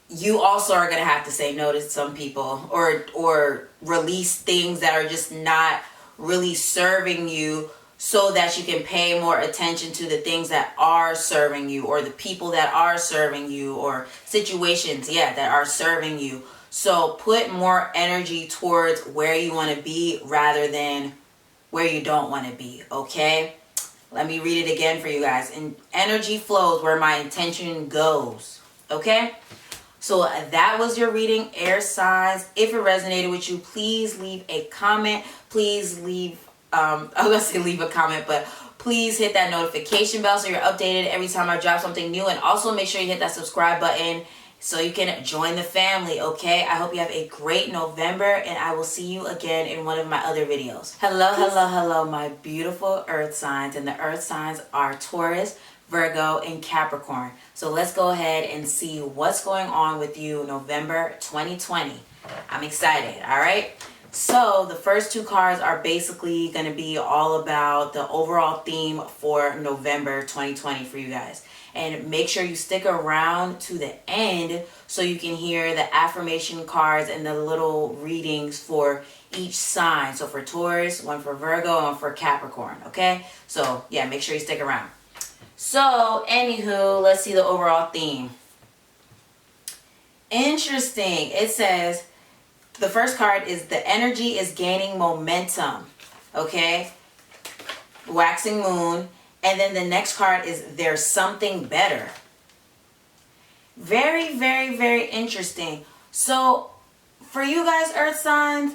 you also are going to have to say no to some people, or release things that are just not really serving you, so that you can pay more attention to the things that are serving you, or the people that are serving you, or situations, that are serving you. So put more energy towards where you want to be rather than where you don't want to be, okay? Let me read it again for you guys. And energy flows where my intention goes. Okay? So that was your reading, air signs. If it resonated with you, please leave a comment. Please leave, I was going to say leave a comment, but please hit that notification bell so you're updated every time I drop something new. And also make sure you hit that subscribe button so you can join the family, okay? I hope you have a great November, and I will see you again in one of my other videos. Hello, my beautiful earth signs. And the earth signs are Taurus, Virgo, and Capricorn. So let's go ahead and see what's going on with you November 2020. I'm excited, all right? So the first two cards are basically going to be all about the overall theme for November 2020 for you guys. And make sure you stick around to the end so you can hear the affirmation cards and the little readings for each sign. So for Taurus, one for Virgo, and one for Capricorn, okay? So yeah, make sure you stick around. So anywho, let's see the overall theme. Interesting. It says, the first card is the energy is gaining momentum, okay? Waxing moon. And then the next card is there's something better. Very, very, very interesting. So for you guys, earth signs,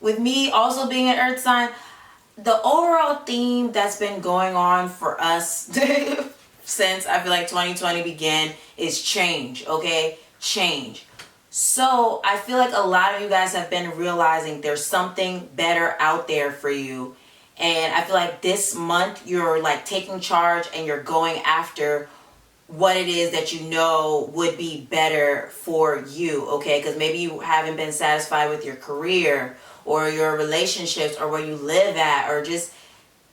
with me also being an earth sign, the overall theme that's been going on for us since I feel like 2020 began is change, okay? Change. So I feel like a lot of you guys have been realizing there's something better out there for you. And I feel like this month you're like taking charge and you're going after what it is that you know would be better for you, okay? Because maybe you haven't been satisfied with your career or your relationships or where you live at, or just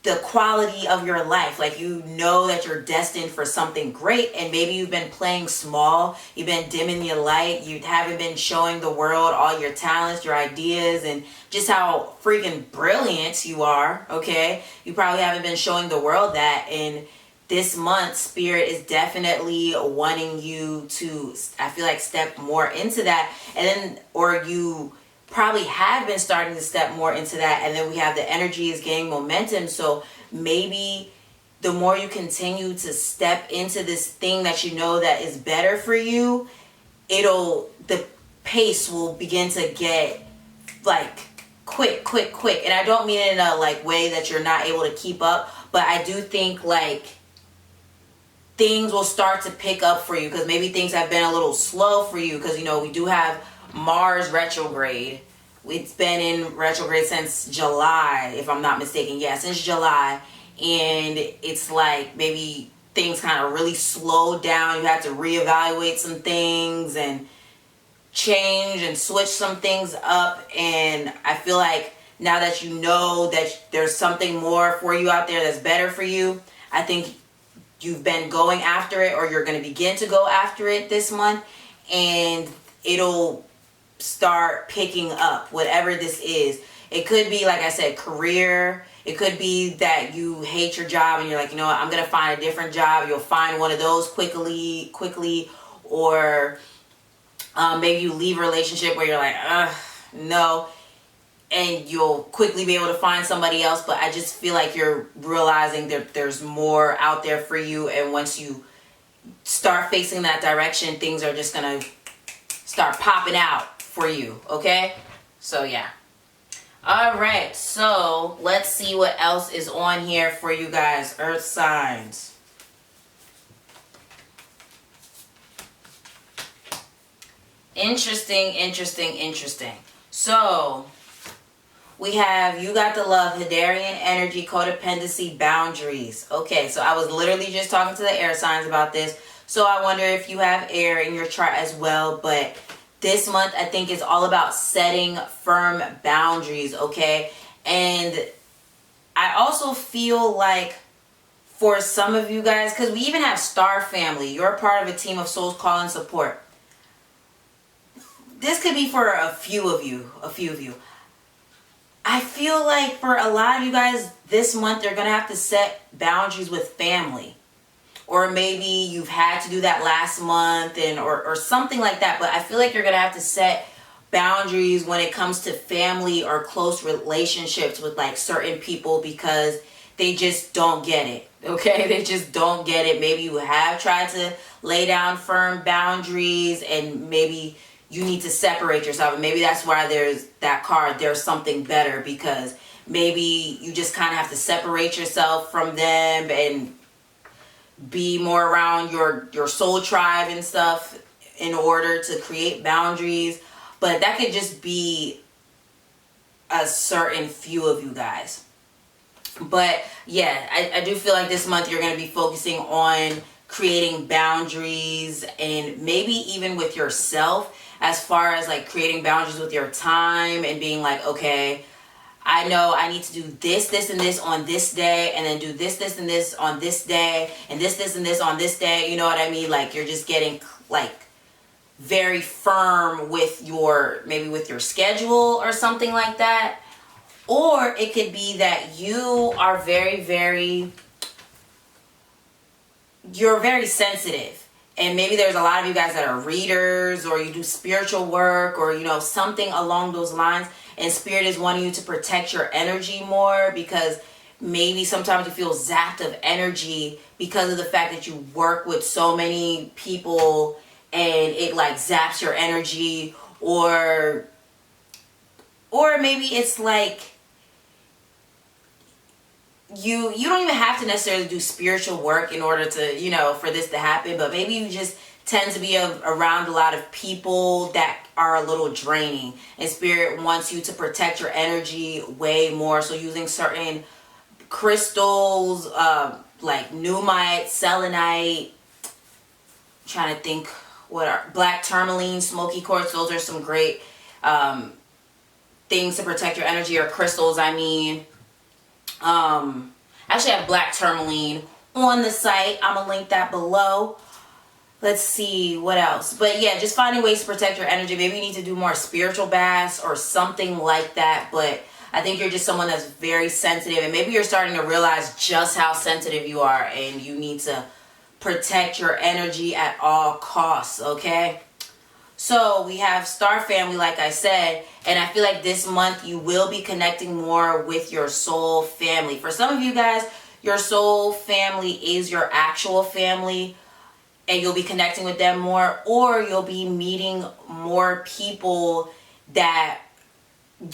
the quality of your life. Like, you know that you're destined for something great, and maybe you've been playing small, you've been dimming your light, you haven't been showing the world all your talents, your ideas, and just how freaking brilliant you are, okay? You probably haven't been showing the world that. And this month, Spirit is definitely wanting you to, I feel like, step more into that. And then, or you probably have been starting to step more into that, and then we have the energy is gaining momentum. So maybe the more you continue to step into this thing that you know that is better for you, the pace will begin to get like quick. And I don't mean it in a like way that you're not able to keep up, but I do think like things will start to pick up for you, because maybe things have been a little slow for you, because, you know, we do have Mars retrograde. It's been in retrograde since July, if I'm not mistaken. Yeah, since July. And it's like maybe things kind of really slowed down. You had to reevaluate some things and change and switch some things up. And I feel like now that you know that there's something more for you out there that's better for you, I think you've been going after it, or you're going to begin to go after it this month, and it'll start picking up, whatever this is. It could be, like I said, career. It could be that you hate your job and you're like, you know what, I'm going to find a different job. You'll find one of those quickly, or maybe you leave a relationship where you're like, no, and you'll quickly be able to find somebody else. But I just feel like you're realizing that there's more out there for you, and once you start facing that direction, things are just gonna start popping out for you. Okay, so yeah. All right, so let's see what else is on here for you guys, earth signs. Interesting. So we have, you got the love, Hadarian energy, codependency, boundaries. Okay, so I was literally just talking to the air signs about this. So I wonder if you have air in your chart as well. But this month, I think, is all about setting firm boundaries, okay? And I also feel like for some of you guys, because we even have star family, you're a part of a team of souls, call and support. This could be for a few of you. I feel like for a lot of you guys this month, you're going to have to set boundaries with family. Or maybe you've had to do that last month, or something like that. But I feel like you're going to have to set boundaries when it comes to family or close relationships with like certain people, because they just don't get it. Okay, they just don't get it. Maybe you have tried to lay down firm boundaries, and maybe you need to separate yourself. And maybe that's why there's that card, there's something better, because maybe you just kind of have to separate yourself from them and be more around your soul tribe and stuff in order to create boundaries. But that could just be a certain few of you guys. But yeah, I do feel like this month you're going to be focusing on creating boundaries, and maybe even with yourself, as far as like creating boundaries with your time and being like, okay, I know I need to do this, and this on this day, and then do this, and this on this day, and this, and this on this day. You know what I mean? Like, you're just getting like very firm with maybe with your schedule or something like that. Or it could be that you are you're very sensitive. And maybe there's a lot of you guys that are readers, or you do spiritual work, or, you know, something along those lines. And Spirit is wanting you to protect your energy more, because maybe sometimes you feel zapped of energy because of the fact that you work with so many people, and it like zaps your energy. Or maybe it's like you don't even have to necessarily do spiritual work in order to, you know, for this to happen. But maybe you just tend to be around a lot of people that are a little draining, and Spirit wants you to protect your energy way more. So using certain crystals, like pneumite, selenite, trying to think what are black tourmaline, smoky quartz. Those are some great things to protect your energy, or crystals, I mean. Actually, I have black tourmaline on the site. I'm gonna link that below. Let's see what else. But yeah, just finding ways to protect your energy. Maybe you need to do more spiritual baths or something like that. But I think you're just someone that's very sensitive, and maybe you're starting to realize just how sensitive you are, and you need to protect your energy at all costs, okay? So we have star family, like I said, and I feel like this month you will be connecting more with your soul family. For some of you guys, your soul family is your actual family, and you'll be connecting with them more, or you'll be meeting more people that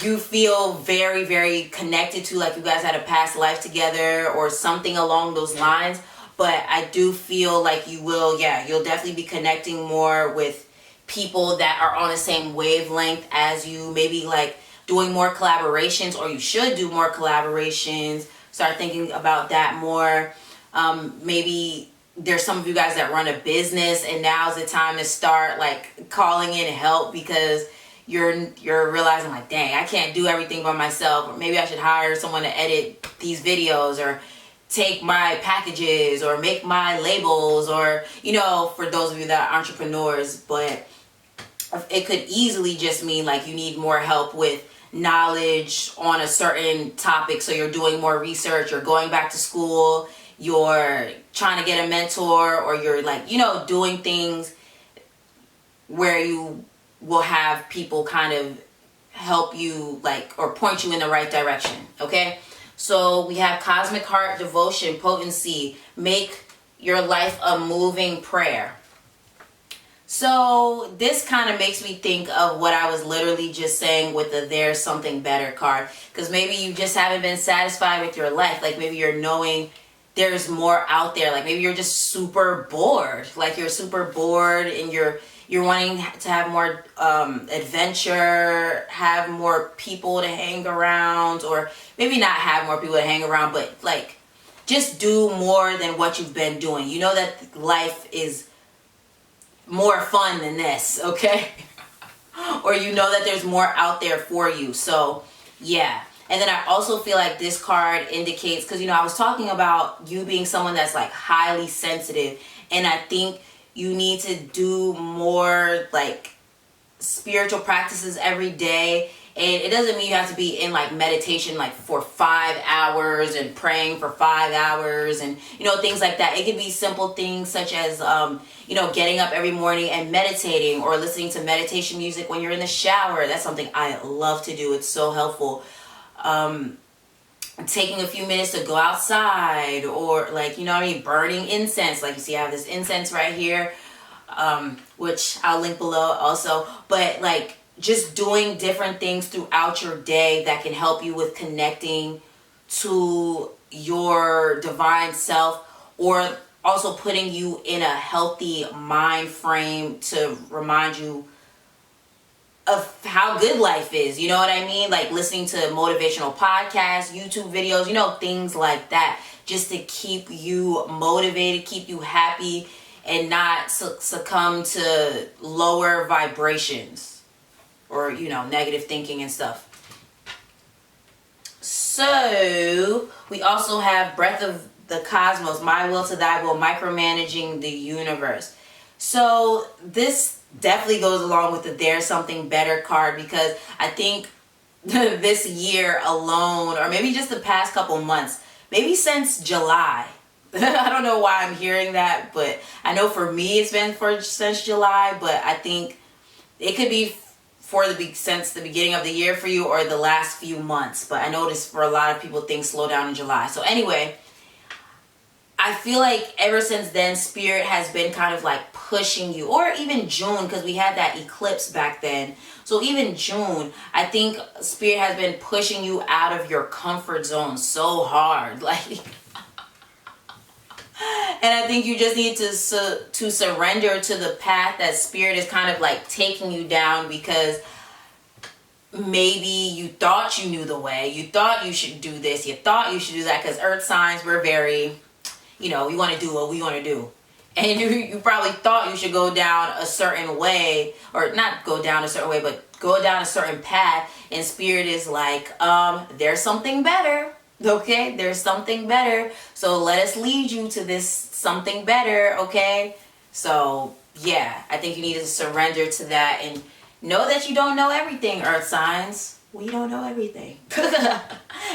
you feel very, very connected to, like you guys had a past life together or something along those lines. But I do feel like you will, you'll definitely be connecting more with people that are on the same wavelength as you. Maybe like doing more collaborations, or you should do more collaborations. Start thinking about that more. Maybe there's some of you guys that run a business, and now's the time to start like calling in help, because you're realizing like, dang, I can't do everything by myself, or maybe I should hire someone to edit these videos, or take my packages, or make my labels, or, you know, for those of you that are entrepreneurs. But it could easily just mean like you need more help with knowledge on a certain topic. So you're doing more research, you're going back to school, you're trying to get a mentor, or you're like, you know, doing things where you will have people kind of help you, like, or point you in the right direction. Okay, so we have cosmic heart, devotion, potency, make your life a moving prayer. So this kind of makes me think of what I was literally just saying with the there's something better card, because maybe you just haven't been satisfied with your life. Like maybe you're knowing there's more out there. Like maybe you're just super bored, like you're super bored, and you're wanting to have more adventure, have more people to hang around, or maybe not have more people to hang around, but like just do more than what you've been doing. You know that life is more fun than this, okay? Or you know that there's more out there for you. So yeah. And then I also feel like this card indicates, because, you know, I was talking about you being someone that's like highly sensitive, and I think you need to do more like spiritual practices every day. And it doesn't mean you have to be in like meditation like for 5 hours and praying for 5 hours and, you know, things like that. It could be simple things such as, you know, getting up every morning and meditating, or listening to meditation music when you're in the shower. That's something I love to do. It's so helpful. Taking a few minutes to go outside, or like, you know what I mean, burning incense. Like you see I have this incense right here, which I'll link below also. But like just doing different things throughout your day that can help you with connecting to your divine self, or also putting you in a healthy mind frame to remind you of how good life is. You know what I mean? Like listening to motivational podcasts, YouTube videos, you know, things like that, just to keep you motivated, keep you happy, and not succumb to lower vibrations, or, you know, negative thinking and stuff. So we also have breath of the cosmos, my will to thy will, micromanaging the universe. So this definitely goes along with the there's something better card, because I think this year alone, or maybe just the past couple months, maybe since July, I don't know why I'm hearing that, but I know for me it's been since July, but I think it could be since the beginning of the year for you, or the last few months. But I noticed for a lot of people things slow down in July. So anyway, I feel like ever since then, Spirit has been kind of like pushing you, or even June, because we had that eclipse back then. So even June, I think Spirit has been pushing you out of your comfort zone so hard. Like, and I think you just need to surrender to the path that Spirit is kind of like taking you down, because maybe you thought you knew the way. You thought you should do this. You thought you should do that, because earth signs, we're very, you know, we want to do what we want to do. And you probably thought you should go down a certain way, or not go down a certain way, but go down a certain path. And Spirit is like, there's something better. Okay, there's something better. So let us lead you to this something better. Okay, so yeah, I think you need to surrender to that and know that you don't know everything, earth signs. We don't know everything.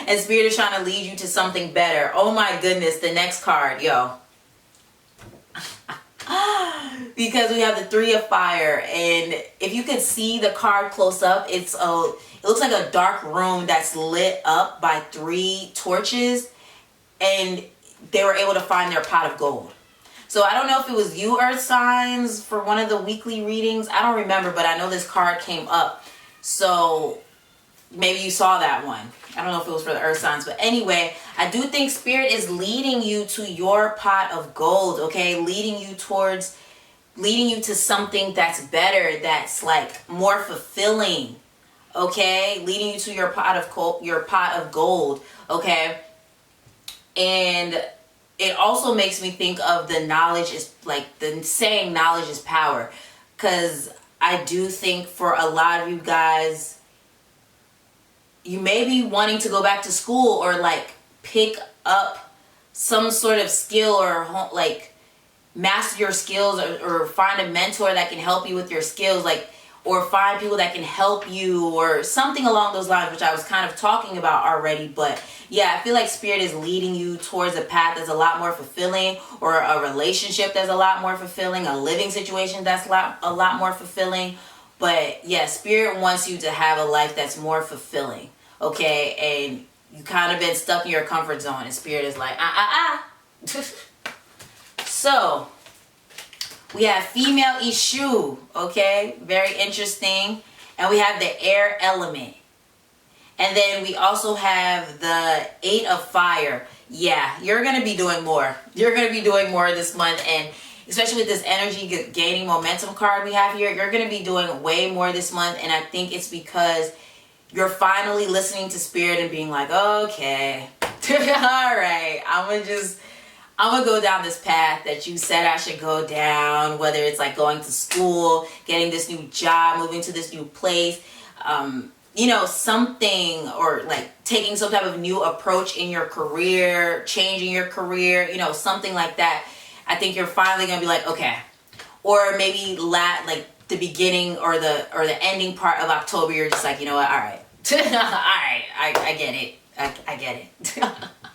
And Spirit is trying to lead you to something better. Oh my goodness, the next card, yo. Because we have the Three of Fire, and if you could see the card close up, it looks like a dark room that's lit up by 3 torches, and they were able to find their pot of gold. So I don't know if it was you, earth signs, for one of the weekly readings. I don't remember, but I know this card came up. So maybe you saw that one. I don't know if it was for the earth signs, but anyway, I do think Spirit is leading you to your pot of gold, okay? Leading you to something that's better, that's like more fulfilling, okay? Leading you to your pot of gold, okay? And it also makes me think of the knowledge is like the saying, knowledge is power, because I do think for a lot of you guys, you may be wanting to go back to school or like pick up some sort of skill or like master your skills, or find a mentor that can help you with your skills, like, or find people that can help you or something along those lines, which I was kind of talking about already. But yeah, I feel like Spirit is leading you towards a path that's a lot more fulfilling, or a relationship that's a lot more fulfilling, a living situation that's a lot more fulfilling. But yeah, Spirit wants you to have a life that's more fulfilling, okay? And you kind of been stuck in your comfort zone, and Spirit is like, So, we have female issue, okay? Very interesting. And we have the air element. And then we also have the 8 of fire. Yeah, you're going to be doing more. You're going to be doing more this month. And especially with this energy gaining momentum card we have here, you're going to be doing way more this month. And I think it's because you're finally listening to Spirit and being like, okay, all right, I'm going to go down this path that you said I should go down, whether it's like going to school, getting this new job, moving to this new place, you know, something, or like taking some type of new approach in your career, changing your career, you know, something like that. I think you're finally going to be like, okay. Or maybe like the beginning or the ending part of October, you're just like, you know what, all right. All right, I get it. I get it.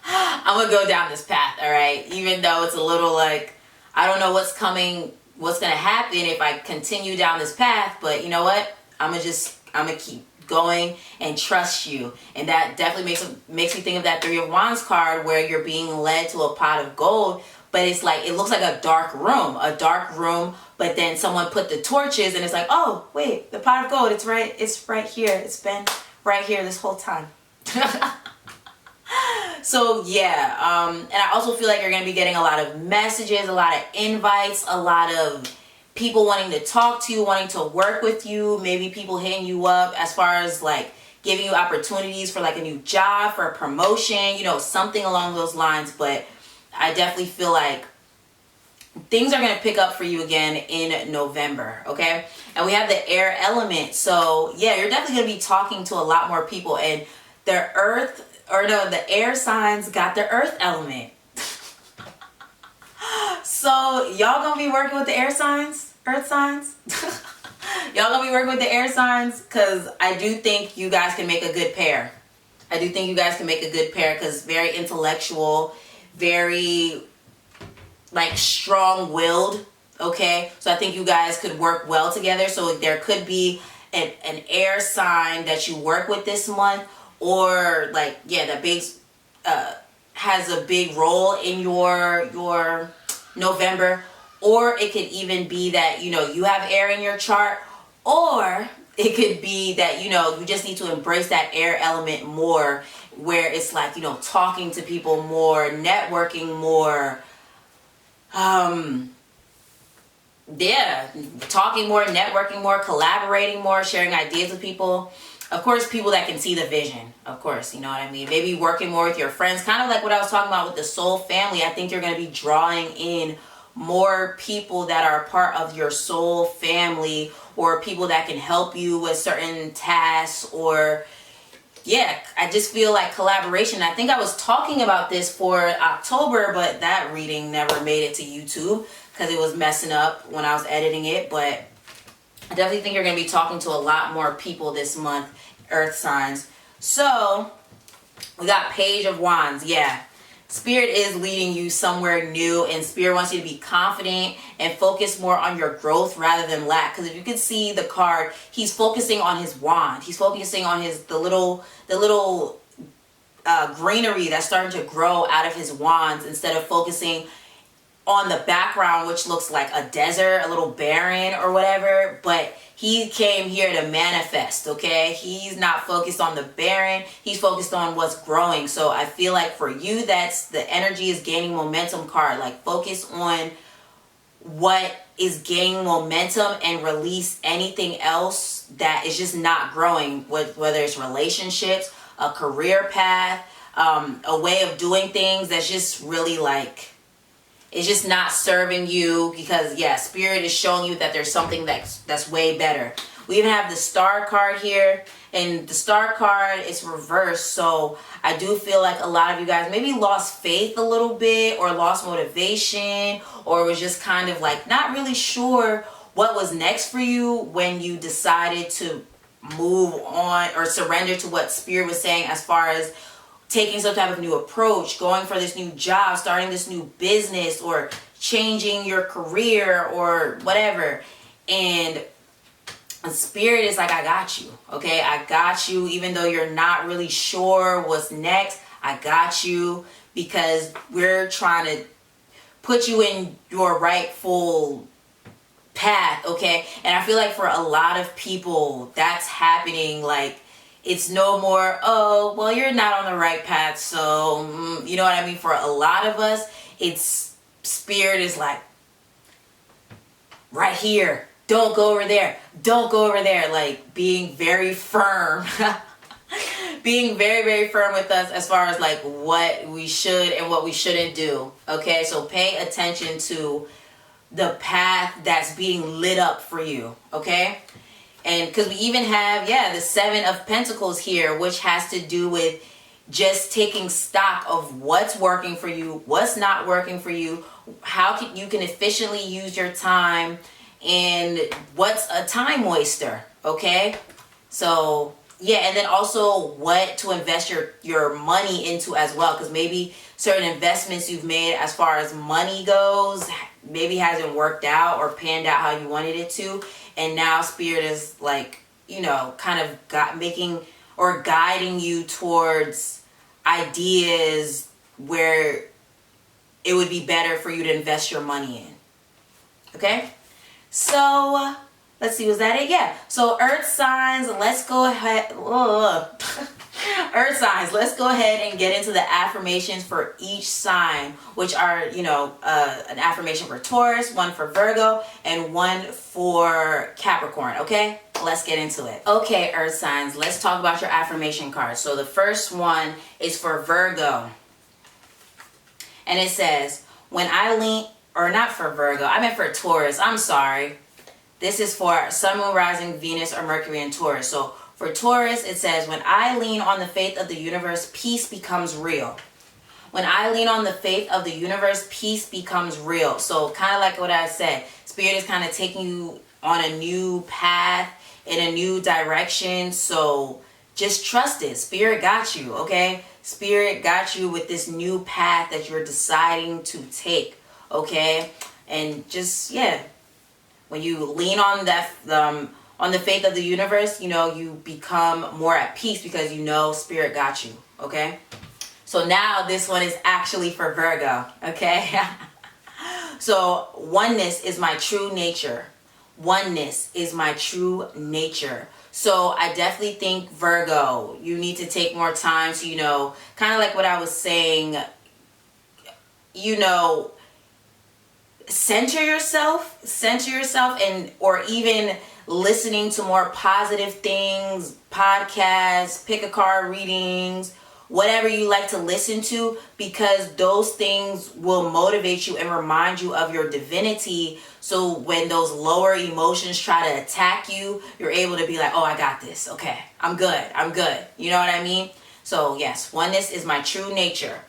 I'm gonna go down this path, all right? Even though it's a little like, I don't know what's coming, what's gonna happen if I continue down this path, but you know what? I'm gonna keep going and trust you. And that definitely makes me think of that 3 of Wands card, where you're being led to a pot of gold, but it's like, it looks like a dark room, but then someone put the torches and it's like, oh, wait, the pot of gold, it's right here. It's been right here this whole time. So yeah, and I also feel like you're going to be getting a lot of messages, a lot of invites, a lot of people wanting to talk to you, wanting to work with you, maybe people hitting you up as far as like giving you opportunities for like a new job, for a promotion, you know, something along those lines. But I definitely feel like things are going to pick up for you again in November, okay? And we have the air element. So yeah, you're definitely going to be talking to a lot more people, and the air signs got the earth element. So y'all gonna be working with the earth signs? Y'all gonna be working with the air signs? Because I do think you guys can make a good pair. Because very intellectual, very like strong-willed, okay? So I think you guys could work well together. So there could be an air sign that you work with this month, or like, yeah, that big has a big role in your November. Or it could even be that, you know, you have air in your chart, or it could be that, you know, you just need to embrace that air element more, where it's like, you know, talking to people more, networking more, yeah, talking more, networking more, collaborating more, sharing ideas with people. Of course, people that can see the vision, of course, you know what I mean? Maybe working more with your friends, kind of like what I was talking about with the soul family. I think you're going to be drawing in more people that are part of your soul family, or people that can help you with certain tasks, or yeah, I just feel like collaboration. I think I was talking about this for October, but that reading never made it to YouTube because it was messing up when I was editing it. But I definitely think you're going to be talking to a lot more people this month, earth signs. So we got Page of Wands. Yeah, Spirit is leading you somewhere new, and Spirit wants you to be confident and focus more on your growth rather than lack. Because if you can see the card, he's focusing on his wand. He's focusing on the little greenery that's starting to grow out of his wands, instead of focusing on the background, which looks like a desert, a little barren or whatever. But he came here to manifest, okay? He's not focused on the barren. He's focused on what's growing. So I feel like for you, that's the energy is gaining momentum card. Like, focus on what is gaining momentum and release anything else that is just not growing, whether it's relationships, a career path, a way of doing things that's just really like, it's just not serving you, because yeah, Spirit is showing you that there's something that's way better. We even have the Star card here, and the Star card is reversed. So I do feel like a lot of you guys maybe lost faith a little bit, or lost motivation, or was just kind of like not really sure what was next for you when you decided to move on or surrender to what Spirit was saying, as far as taking some type of new approach, going for this new job, starting this new business, or changing your career or whatever. And Spirit is like, I got you, okay? I got you, even though you're not really sure what's next. I got you, because we're trying to put you in your rightful path, okay? And I feel like for a lot of people, that's happening. Like, it's no more, oh, well, you're not on the right path, so, you know what I mean? For a lot of us, it's Spirit is like, right here, don't go over there, don't go over there. Like, being very firm, being very, very firm with us as far as like what we should and what we shouldn't do, okay? So pay attention to the path that's being lit up for you, okay? And because we even have, yeah, the Seven of Pentacles here, which has to do with just taking stock of what's working for you, what's not working for you, how you can efficiently use your time, and what's a time waster, okay? So, yeah, and then also what to invest your money into as well, because maybe certain investments you've made as far as money goes maybe hasn't worked out or panned out how you wanted it to. And now Spirit is like, you know, kind of guiding you towards ideas where it would be better for you to invest your money in. Okay? So, let's see, was that it? Yeah. So, Earth signs, let's go ahead. Earth signs, let's go ahead and get into the affirmations for each sign, which are, you know, an affirmation for Taurus, one for Virgo, and one for Capricorn, okay? Let's get into it. Okay, Earth signs, let's talk about your affirmation cards. So the first one is for Virgo. And it says, when I lean, or not for Virgo, I meant for Taurus, I'm sorry. This is for Sun, Moon, Rising, Venus, or Mercury in Taurus. So for Taurus, it says, when I lean on the faith of the universe, peace becomes real. When I lean on the faith of the universe, peace becomes real. So kind of like what I said, Spirit is kind of taking you on a new path, in a new direction. So just trust it. Spirit got you, okay? Spirit got you with this new path that you're deciding to take, okay? And just, yeah, when you lean on that, on the faith of the universe, you know, you become more at peace because you know Spirit got you, okay? So now this one is actually for Virgo, okay? So oneness is my true nature. Oneness is my true nature. So I definitely think, Virgo, you need to take more time to, you know, kind of like what I was saying, you know, center yourself, and, or even listening to more positive things, podcasts, pick a card readings, whatever you like to listen to, because those things will motivate you and remind you of your divinity. So when those lower emotions try to attack you, you're able to be like, oh, I got this. Okay, I'm good. You know what I mean? So yes, oneness is my true nature.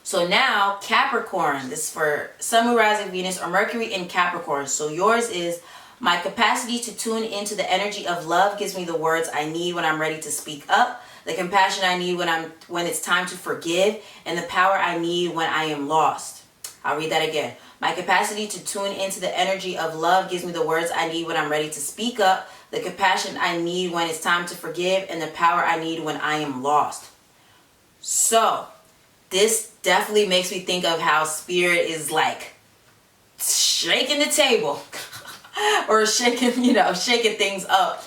So now Capricorn, this is for Sun, Moon, Rising, Venus, or Mercury in Capricorn. So yours is, my capacity to tune into the energy of love gives me the words I need when I'm ready to speak up, the compassion I need when it's time to forgive, and the power I need when I am lost. I'll read that again. My capacity to tune into the energy of love gives me the words I need when I'm ready to speak up, the compassion I need when it's time to forgive, and the power I need when I am lost. So this definitely makes me think of how Spirit is like shaking the table or shaking things up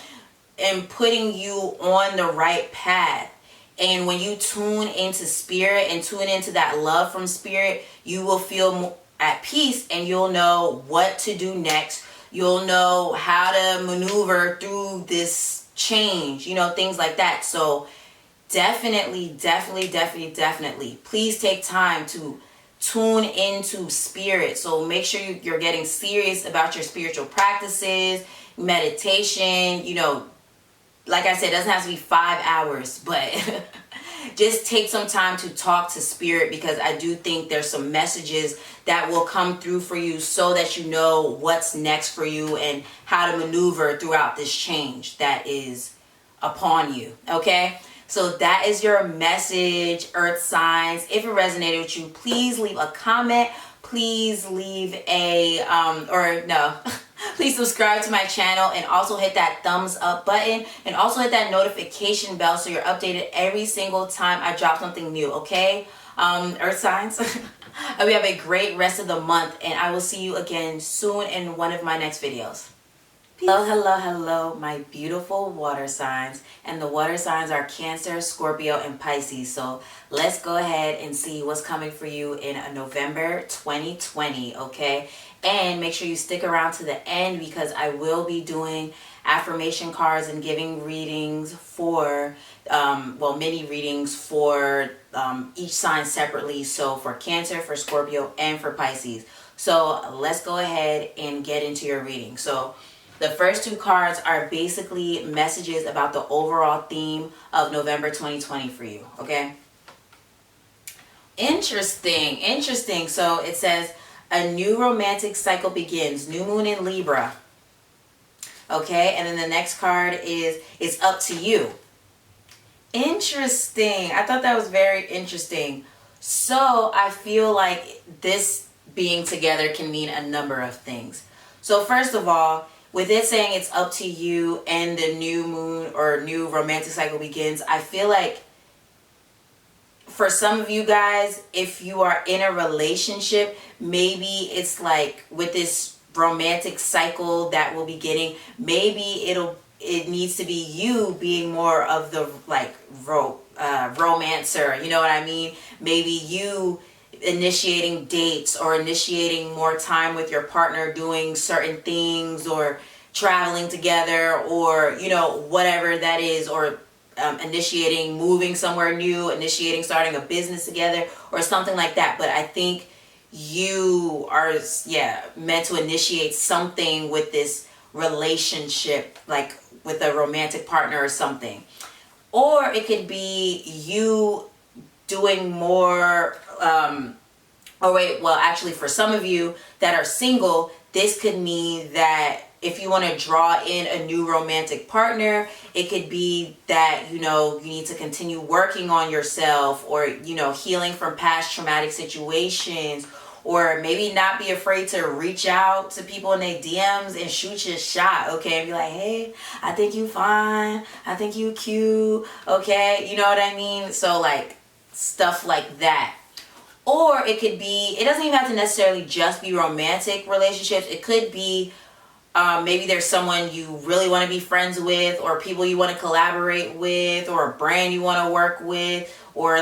and putting you on the right path. And when you tune into Spirit and tune into that love from Spirit, you will feel at peace, and you'll know what to do next. You'll know how to maneuver through this change, you know, things like that. So definitely, please take time to tune into spirit. So make sure you're getting serious about your spiritual practices, meditation. You know, like I said, it doesn't have to be 5 hours, but just take some time to talk to spirit, because I do think there's some messages that will come through for you so that you know what's next for you and how to maneuver throughout this change that is upon you. Okay? So that is your message, earth signs. If it resonated with you, please leave a comment. Please leave a, please subscribe to my channel, and also hit that thumbs up button, and also hit that notification bell so you're updated every single time I drop something new, okay? Earth signs, I hope you have a great rest of the month, and I will see you again soon in one of my next videos. Hello, my beautiful water signs. And the water signs are Cancer, Scorpio, and Pisces. So let's go ahead and see what's coming for you in November 2020, okay? And make sure you stick around to the end, because I will be doing affirmation cards and giving readings for, mini readings for each sign separately. So for Cancer, for Scorpio, and for Pisces. So let's go ahead and get into your reading. So the first two cards are basically messages about the overall theme of November 2020 for you, okay? Interesting. So it says, a new romantic cycle begins. New moon in Libra. Okay, and then the next card is, it's up to you. Interesting. I thought that was very interesting. So I feel like this being together can mean a number of things. So first of all, with it saying it's up to you and the new moon or new romantic cycle begins, I feel like for some of you guys, if you are in a relationship, maybe it's like with this romantic cycle that will be getting, maybe it needs to be you being more of the like romancer, you know what I mean? Maybe you initiating dates or initiating more time with your partner, doing certain things, or traveling together, or you know, whatever that is, or initiating moving somewhere new, initiating starting a business together, or something like that. But I think you are meant to initiate something with this relationship, like with a romantic partner or something. Or it could be you doing more actually for some of you that are single, this could mean that if you want to draw in a new romantic partner, it could be that, you know, you need to continue working on yourself, or, you know, healing from past traumatic situations, or maybe not be afraid to reach out to people in their DMs and shoot your shot, okay? And be like, hey, I think you fine. I think you cute, okay? You know what I mean? So like stuff like that. Or it could be, it doesn't even have to necessarily just be romantic relationships. It could be maybe there's someone you really want to be friends with, or people you want to collaborate with, or a brand you want to work with, or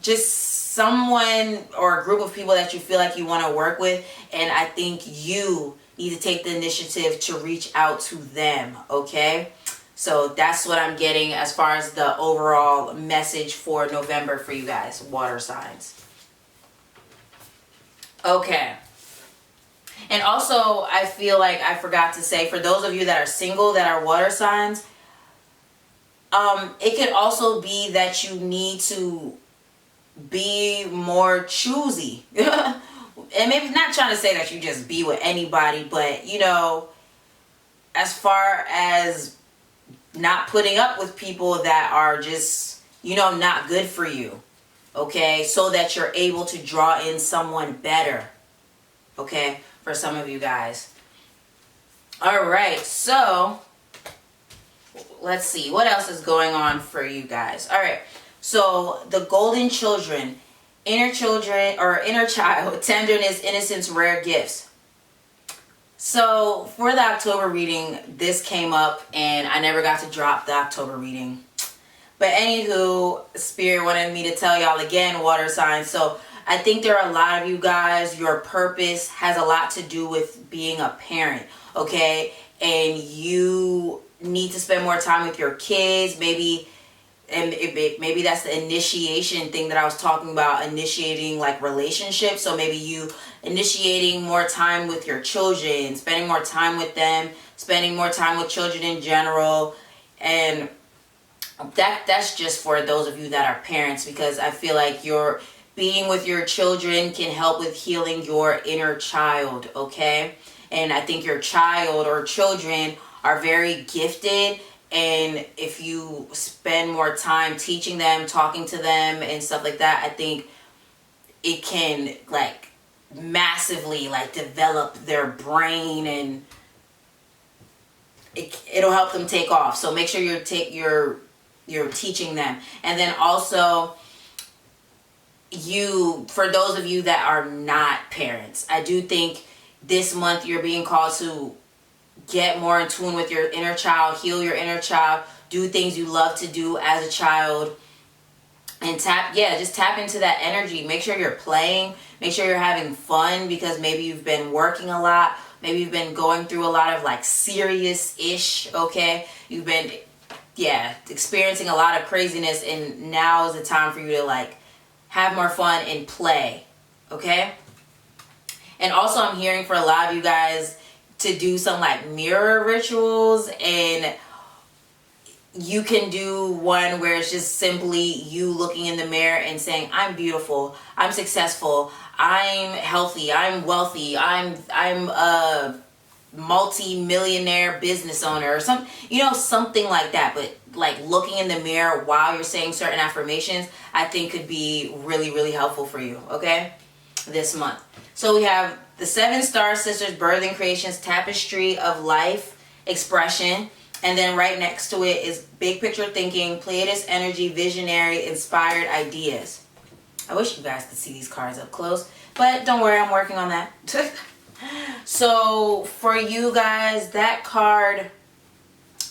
just someone or a group of people that you feel like you want to work with. And I think you need to take the initiative to reach out to them, okay? So that's what I'm getting as far as the overall message for November for you guys, water signs. Okay. And also, I feel like I forgot to say, for those of you that are single, that are water signs, it could also be that you need to be more choosy. And maybe not trying to say that you just be with anybody, but, you know, as far as not putting up with people that are just, you know, not good for you, okay? So that you're able to draw in someone better, okay? For some of you guys. All right, so let's see what else is going on for you guys. All right, so the golden children, inner child, tenderness, innocence, rare gifts. So for the October reading, this came up and I never got to drop the October reading. But anywho, Spirit wanted me to tell y'all again, water signs. So I think there are a lot of you guys, your purpose has a lot to do with being a parent, okay? And you need to spend more time with your kids. Maybe and maybe that's the initiation thing that I was talking about, initiating like relationships. So maybe you initiating more time with your children, spending more time with them, spending more time with children in general. And that's just for those of you that are parents, because I feel like your being with your children can help with healing your inner child, okay? And I think your child or children are very gifted, and if you spend more time teaching them, talking to them and stuff like that, I think it can like massively like develop their brain, and it'll help them take off. So make sure you're teaching them. And then also, for those of you that are not parents, I do think this month you're being called to get more in tune with your inner child, heal your inner child, do things you love to do as a child, and just tap into that energy. Make sure you're playing, make sure you're having fun, because maybe you've been working a lot, maybe you've been going through a lot of like serious-ish, okay? You've been, experiencing a lot of craziness, and now is the time for you to like have more fun and play, okay? And also I'm hearing for a lot of you guys to do some like mirror rituals, and you can do one where it's just simply you looking in the mirror and saying, I'm beautiful, I'm successful, I'm healthy, I'm wealthy, I'm a multi-millionaire business owner, or something like that. But like looking in the mirror while you're saying certain affirmations, I think could be really, really helpful for you, okay, this month. So we have the 7 Star Sisters Birthing Creations Tapestry of Life Expression. And then right next to it is Big Picture Thinking, Pleiades Energy, Visionary, Inspired Ideas. I wish you guys could see these cards up close, but don't worry, I'm working on that. So for you guys, that card,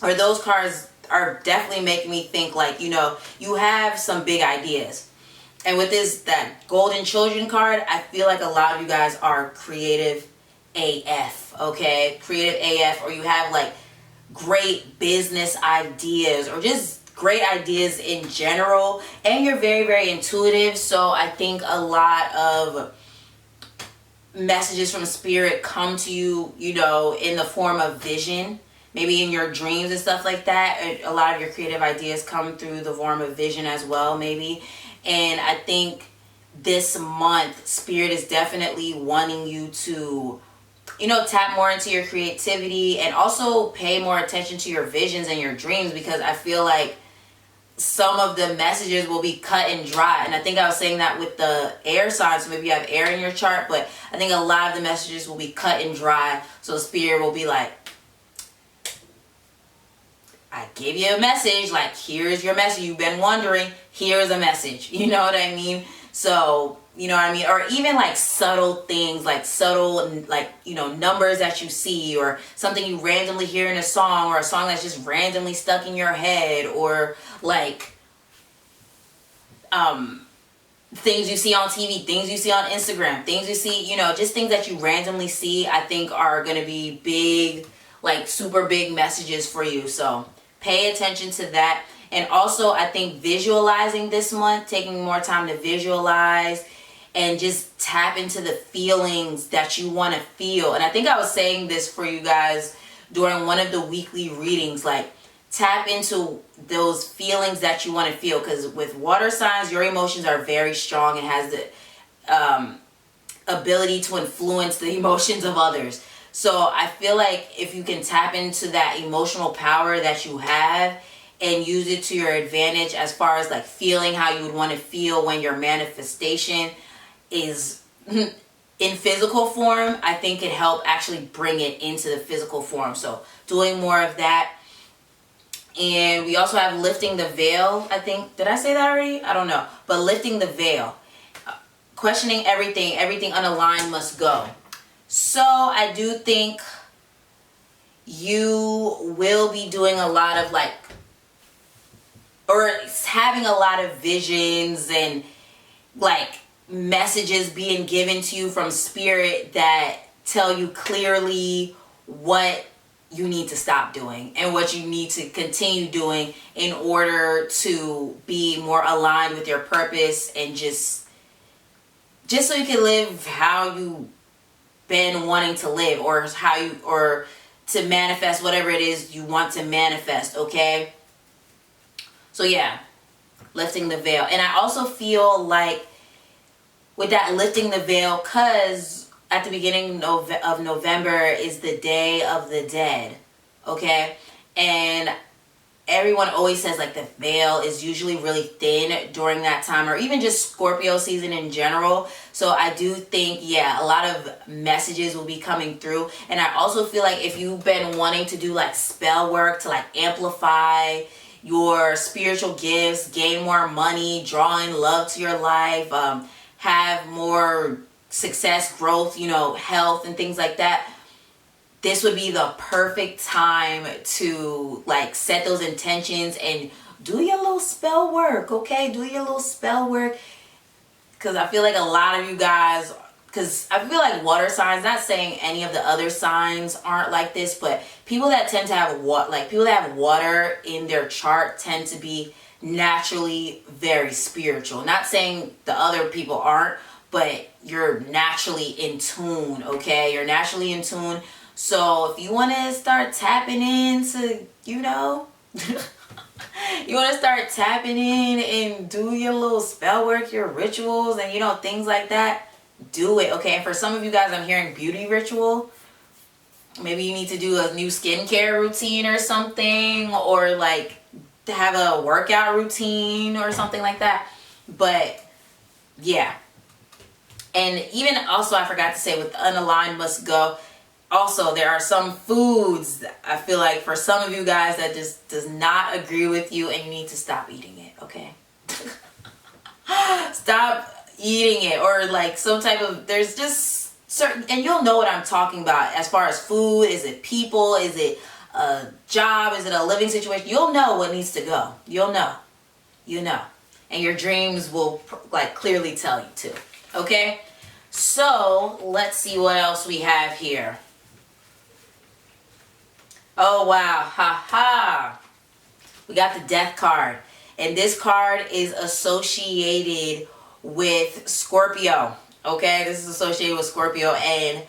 or those cards, are definitely making me think like, you have some big ideas. And with that Golden Children card, I feel like a lot of you guys are creative AF, okay? Creative AF, or you have like great business ideas, or just great ideas in general. And you're very, very intuitive. So I think a lot of messages from Spirit come to you, in the form of vision. Maybe in your dreams and stuff like that. A lot of your creative ideas come through the form of vision as well, maybe. And I think this month, Spirit is definitely wanting you to, tap more into your creativity, and also pay more attention to your visions and your dreams, because I feel like some of the messages will be cut and dry. And I think I was saying that with the air signs, so maybe you have air in your chart, but I think a lot of the messages will be cut and dry. So Spirit will be like, I give you a message, like, here's your message. You've been wondering, here's a message. You know what I mean? So, you know what I mean? Or even like subtle things, like numbers that you see, or something you randomly hear in a song, or a song that's just randomly stuck in your head, or like things you see on TV, things you see on Instagram, things you see, just things that you randomly see, I think are going to be big, like super big messages for you. So pay attention to that. And also, I think visualizing this month, taking more time to visualize and just tap into the feelings that you want to feel. And I think I was saying this for you guys during one of the weekly readings, like tap into those feelings that you want to feel. Because with water signs, your emotions are very strong and has the ability to influence the emotions of others. So I feel like if you can tap into that emotional power that you have and use it to your advantage, as far as like feeling how you would want to feel when your manifestation is in physical form, I think it help actually bring it into the physical form. So doing more of that. And we also have lifting the veil. I think, did I say that already? I don't know. But lifting the veil. Questioning everything unaligned must go. So I do think you will be doing a lot of like, or having a lot of visions and like messages being given to you from Spirit that tell you clearly what you need to stop doing and what you need to continue doing in order to be more aligned with your purpose and just so you can live how you been wanting to live, or or to manifest whatever it is you want to manifest. Okay, so yeah, lifting the veil. And I also feel like with that lifting the veil, because at the beginning of November is the Day of the Dead, okay? And everyone always says like the veil is usually really thin during that time, or even just Scorpio season in general. So I do think, yeah, a lot of messages will be coming through. And I also feel like if you've been wanting to do like spell work to like amplify your spiritual gifts, gain more money, draw in love to your life, have more success, growth, you know, health and things like that, this would be the perfect time to like set those intentions and do your little spell work. Okay, do your little spell work, because I feel like a lot of you guys, because I feel like water signs, not saying any of the other signs aren't like this, but people that tend to have people that have water in their chart tend to be naturally very spiritual. Not saying the other people aren't, but you're naturally in tune. Okay, you're naturally in tune. So if you want to start tapping into, you know, you want to start tapping in and do your little spell work, your rituals, and you know, things like that, do it. Okay, and for some of you guys, I'm hearing beauty ritual. Maybe you need to do a new skincare routine or something, or like to have a workout routine or something like that. But yeah, and even also, I forgot to say, with unaligned must go. Also, there are some foods I feel like for some of you guys that just does not agree with you, and you need to stop eating it. Okay, stop eating it, or like some type of, there's just certain, and you'll know what I'm talking about as far as food. Is it people? Is it a job? Is it a living situation? You'll know what needs to go. You'll know. You know. And your dreams will like clearly tell you to. Okay? So, let's see what else we have here. Oh, wow. Ha ha. We got the Death card. And this card is associated with Scorpio. Okay? This is associated with Scorpio. And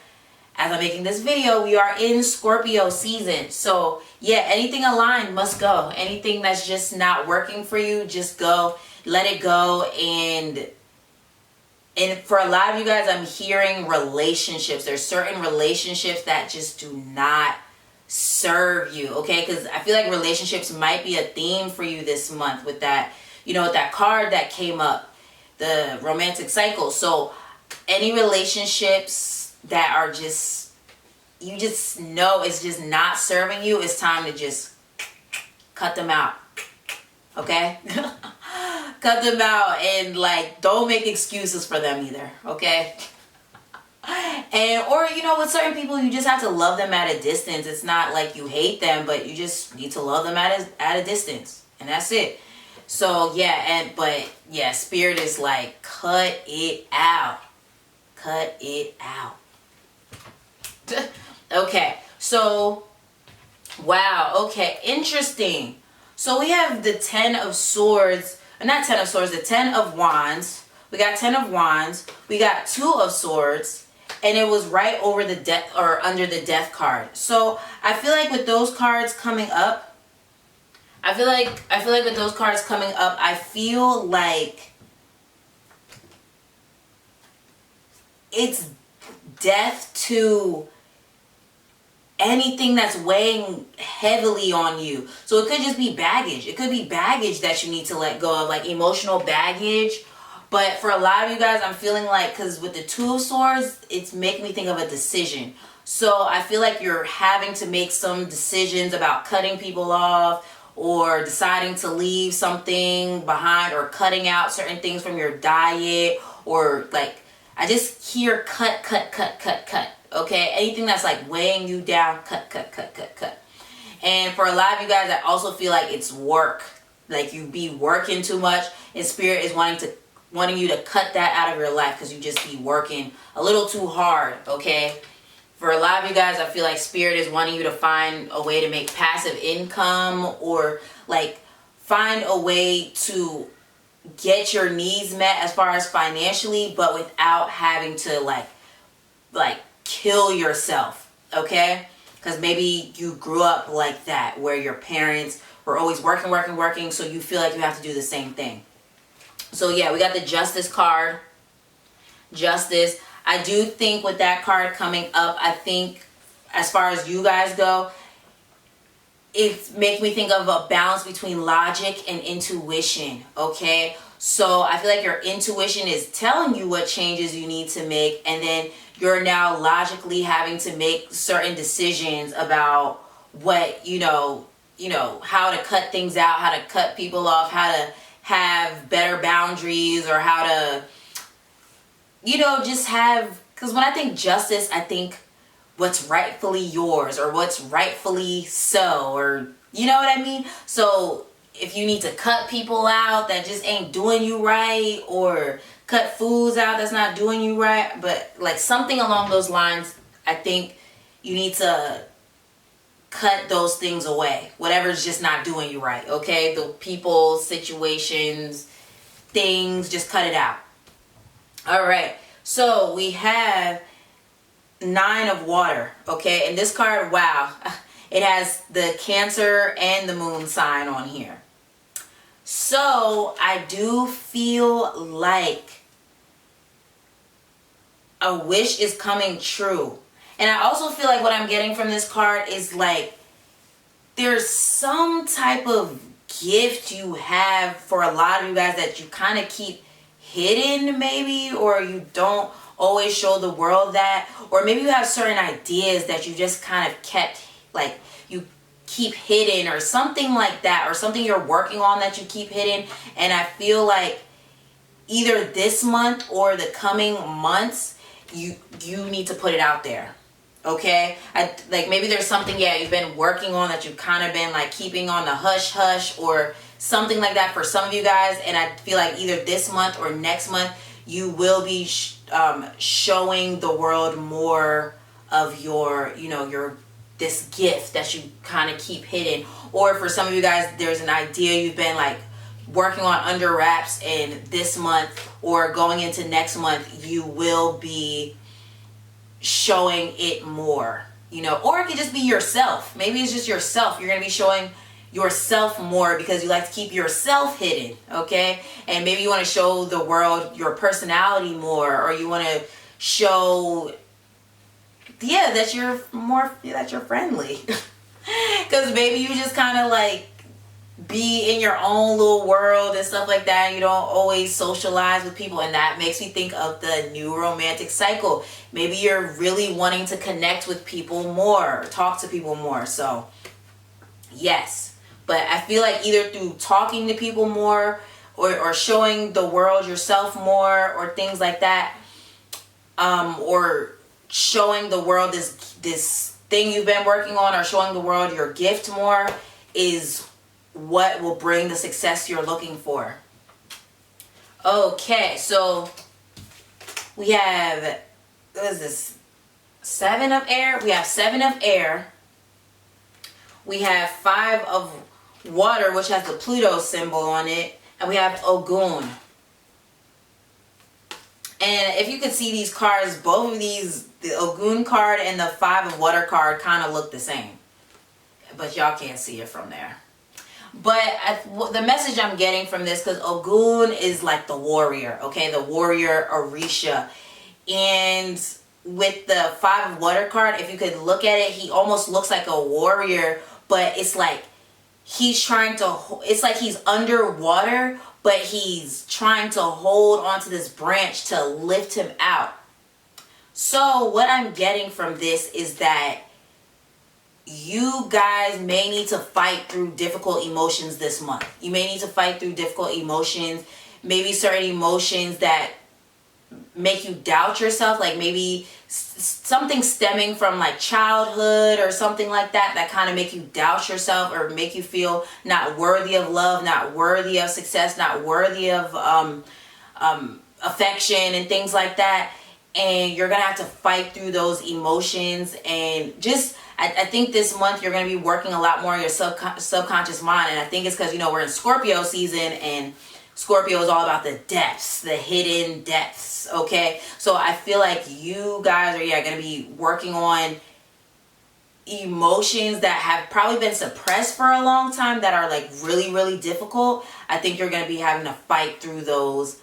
as I'm making this video, we are in Scorpio season. So, yeah, anything aligned must go. Anything that's just not working for you, just go. Let it go. And for a lot of you guys, I'm hearing relationships. There's certain relationships that just do not serve you, okay? Because I feel like relationships might be a theme for you this month with that, you know, with that card that came up, the romantic cycle. So any relationships that are just, you just know it's just not serving you, it's time to just cut them out, okay? Cut them out, and like, don't make excuses for them either, okay? And or you know, with certain people, you just have to love them at a distance. It's not like you hate them, but you just need to love them at a distance, and that's it. So yeah, but yeah, Spirit is like, cut it out. Cut it out. Okay, so wow, okay, interesting. So we have the 10 of Swords, not 10 of Swords, the 10 of Wands. We got 10 of Wands. We got 2 of Swords. And it was right over the death, or under the Death card. So I feel like with those cards coming up, I feel like with those cards coming up, I feel like it's death to anything that's weighing heavily on you. So it could just be baggage. It could be baggage that you need to let go of, like emotional baggage. But for a lot of you guys, I'm feeling like, because with the 2 of Swords, it's making me think of a decision. So I feel like you're having to make some decisions about cutting people off, or deciding to leave something behind, or cutting out certain things from your diet, or like, I just hear cut. Okay? Anything that's like weighing you down, cut. And for a lot of you guys, I also feel like it's work. Like you be working too much, and Spirit is wanting you to cut that out of your life, because you just be working a little too hard, okay? For a lot of you guys, I feel like Spirit is wanting you to find a way to make passive income, or like find a way to get your needs met as far as financially, but without having to like kill yourself, okay? Because maybe you grew up like that, where your parents were always working, so you feel like you have to do the same thing. So yeah, we got the Justice card. Justice. I do think with that card coming up, I think as far as you guys go, it makes me think of a balance between logic and intuition, okay? So I feel like your intuition is telling you what changes you need to make, and then you're now logically having to make certain decisions about what, how to cut things out, how to cut people off, how to have better boundaries, or how to, just have, because when I think justice, I think what's rightfully yours, or what's rightfully so, or you know what I mean? So if you need to cut people out that just ain't doing you right, or cut foods out that's not doing you right, but like something along those lines, I think you need to cut those things away. Whatever's just not doing you right, okay? The people, situations, things, just cut it out. All right, so we have 9 of water, okay? And this card, wow, it has the Cancer and the Moon sign on here. So I do feel like a wish is coming true. And I also feel like what I'm getting from this card is like there's some type of gift you have for a lot of you guys that you kind of keep hidden, maybe, or you don't always show the world that, or maybe you have certain ideas that you just kind of kept, like you keep hidden, or something like that, or something you're working on that you keep hidden. And I feel like either this month or the coming months, you need to put it out there, okay? Like maybe there's something, yeah, you've been working on that you've kind of been like keeping on the hush hush, or something like that for some of you guys. And I feel like either this month or next month, you will be showing the world more of your, this gift that you kind of keep hidden. Or for some of you guys, there's an idea you've been like working on under wraps, and this month or going into next month, you will be showing it more, or it could just be yourself. Maybe it's just yourself. You're going to be showing yourself more because you like to keep yourself hidden, okay? And maybe you want to show the world your personality more, or you want to show, that you're that you're friendly. Because maybe you just kind of like be in your own little world and stuff like that. You don't always socialize with people, and that makes me think of the new romantic cycle. Maybe you're really wanting to connect with people more, talk to people more. So yes, but I feel like either through talking to people more, or showing the world yourself more, or things like that, or showing the world this thing you've been working on, or showing the world your gift more, is what will bring the success you're looking for. Okay, so we have, what is this? 7 of air. We have 7 of air. We have 5 of water, which has the Pluto symbol on it. And we have Ogun. And if you could see these cards, both of these, the Ogun card and the 5 of water card, kind of look the same. But y'all can't see it from there. But the message I'm getting from this, because Ogun is like the warrior, okay? The warrior Orisha. And with the 5 of water card, if you could look at it, he almost looks like a warrior, but it's like he's trying to, it's like he's underwater, but he's trying to hold onto this branch to lift him out. So what I'm getting from this is that you guys may need to fight through difficult emotions this month. You may need to fight through difficult emotions, maybe certain emotions that make you doubt yourself, like maybe something stemming from like childhood or something like that, that kind of make you doubt yourself, or make you feel not worthy of love, not worthy of success, not worthy of affection and things like that. and you're gonna have to fight through those emotions. And just I think this month you're gonna be working a lot more on your subconscious mind. And I think it's because, you know, we're in Scorpio season, and Scorpio is all about the depths, the hidden depths. Okay, so I feel like you guys are gonna be working on emotions that have probably been suppressed for a long time, that are like really, really difficult. I think you're going to be having to fight through those.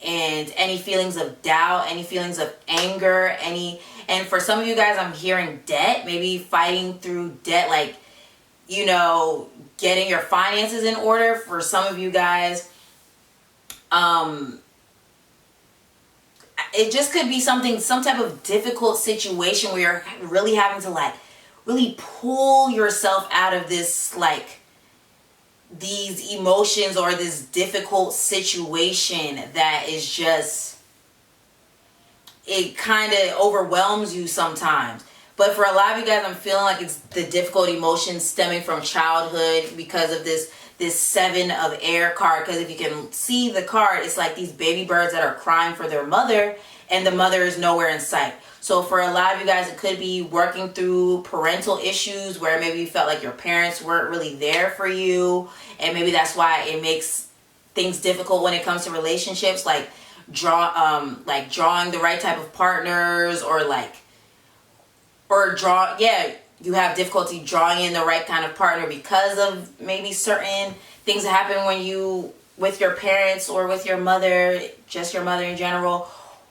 And any feelings of doubt, any feelings of anger, and for some of you guys, I'm hearing debt, maybe fighting through debt, like, you know, getting your finances in order. For some of you guys, it just could be some type of difficult situation where you're really having to like really pull yourself out of this, like, these emotions or this difficult situation that is just, it kind of overwhelms you sometimes. But for a lot of you guys, I'm feeling like it's the difficult emotions stemming from childhood because of this Seven of Air card. Because if you can see the card, it's like these baby birds that are crying for their mother, and the mother is nowhere in sight. So for a lot of you guys, it could be working through parental issues where maybe you felt like your parents weren't really there for you, and maybe that's why it makes things difficult when it comes to relationships, like drawing the right type of partners, you have difficulty drawing in the right kind of partner because of maybe certain things that happen when you with your parents or with your mother, just your mother in general,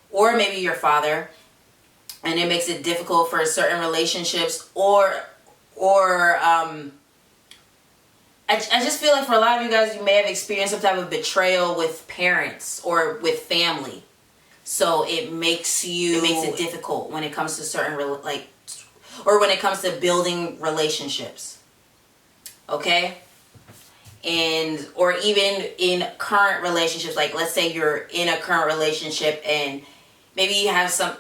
or maybe your father. And it makes it difficult for certain relationships, or I just feel like for a lot of you guys, you may have experienced some type of betrayal with parents or with family. So it makes it difficult when it comes to certain or when it comes to building relationships. Okay? And or even in current relationships, like let's say you're in a current relationship and maybe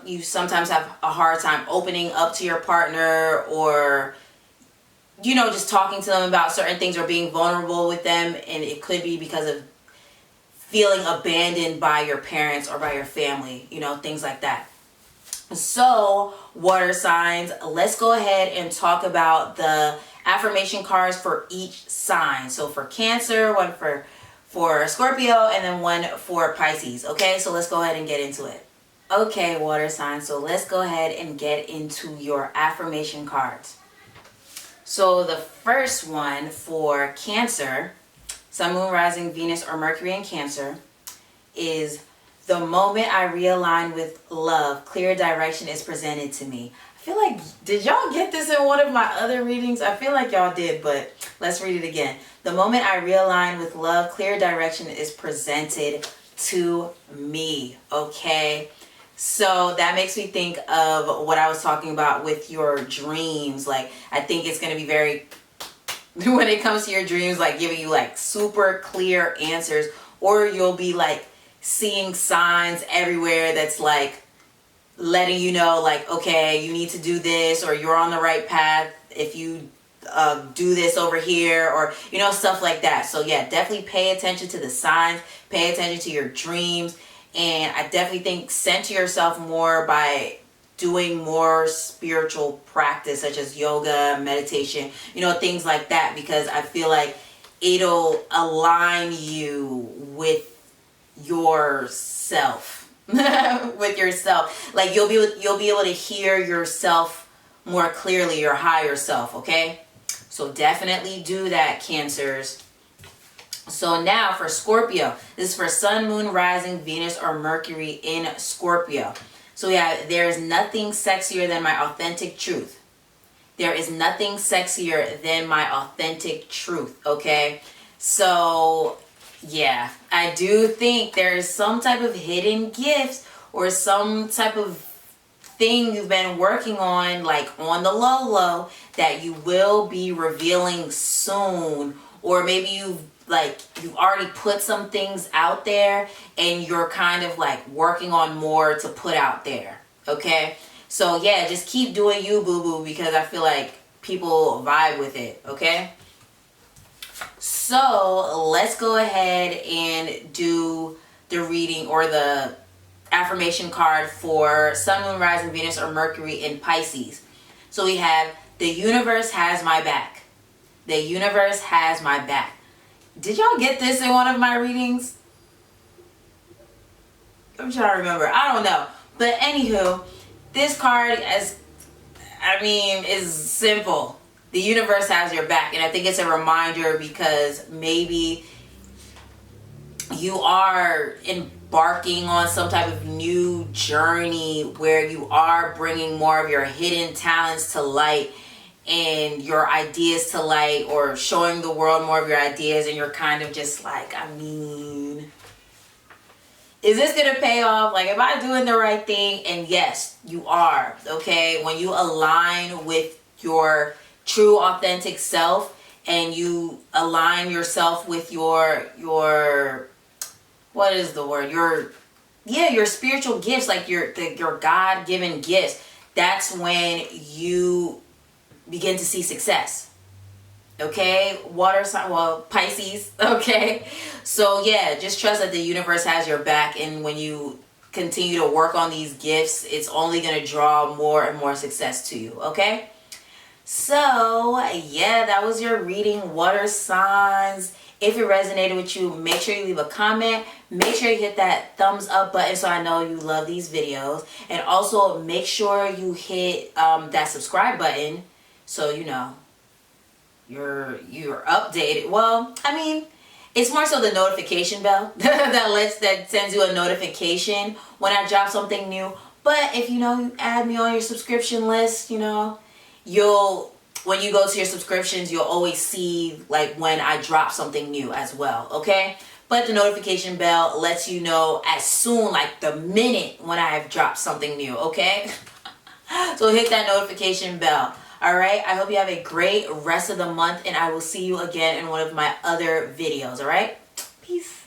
you sometimes have a hard time opening up to your partner, or, you know, just talking to them about certain things or being vulnerable with them. And it could be because of feeling abandoned by your parents or by your family, you know, things like that. So, water signs, let's go ahead and talk about the affirmation cards for each sign. So for Cancer, one for Scorpio, and then one for Pisces. Okay, so let's go ahead and get into it. Okay, water signs, so let's go ahead and get into your affirmation cards. So the first one for Cancer, Sun, Moon, Rising, Venus, or Mercury in Cancer, is the moment I realign with love, clear direction is presented to me. I feel like, did y'all get this in one of my other readings? I feel like y'all did, but let's read it again. The moment I realign with love, clear direction is presented to me. Okay? So that makes me think of what I was talking about with your dreams. Like, I think it's going to be very, when it comes to your dreams, like giving you like super clear answers, or you'll be like seeing signs everywhere that's like letting you know, like, okay, you need to do this, or you're on the right path if you do this over here, or, you know, stuff like that. So yeah, definitely pay attention to the signs, pay attention to your dreams. And I definitely think center yourself more by doing more spiritual practice, such as yoga, meditation, you know, things like that, because I feel like it'll align you with yourself, with yourself. Like you'll be able to hear yourself more clearly, your higher self. Okay, so definitely do that, Cancers. So now for Scorpio, this is for Sun, Moon, Rising, Venus, or Mercury in Scorpio. So yeah, there is nothing sexier than my authentic truth. There is nothing sexier than my authentic truth, okay? So yeah, I do think there is some type of hidden gifts or some type of thing you've been working on, like on the low, that you will be revealing soon. Or maybe you've already put some things out there and you're kind of like working on more to put out there. Okay, so yeah, just keep doing you, boo-boo, because I feel like people vibe with it. Okay, so let's go ahead and do the reading or the affirmation card for Sun, Moon, Rising, Venus, or Mercury in Pisces. So we have, the universe has my back. The universe has my back. Did y'all get this in one of my readings? I'm trying to remember. I don't know. But anywho, this card is simple. The universe has your back. And I think it's a reminder because maybe you are embarking on some type of new journey where you are bringing more of your hidden talents to light and your ideas to light, or showing the world more of your ideas, and you're kind of just like, is this gonna pay off? Like, am I doing the right thing? And yes, you are. Okay, when you align with your true authentic self and you align yourself with your what is the word, your spiritual gifts, like your God-given gifts, that's when you begin to see success. Okay, water sign, well, Pisces. Okay, so yeah, just trust that the universe has your back, and when you continue to work on these gifts, it's only going to draw more and more success to you. Okay, so yeah, that was your reading, water signs. If it resonated with you, make sure you leave a comment. Make sure you hit that thumbs up button so I know you love these videos, and also make sure you hit that subscribe button so you know you're updated. Well, I mean, it's more so the notification bell that sends you a notification when I drop something new. But if you add me on your subscription list, when you go to your subscriptions, you'll always see like when I drop something new as well. Okay, but the notification bell lets you know as soon, like the minute when I have dropped something new. Okay, so hit that notification bell. All right, I hope you have a great rest of the month, and I will see you again in one of my other videos. All right, peace.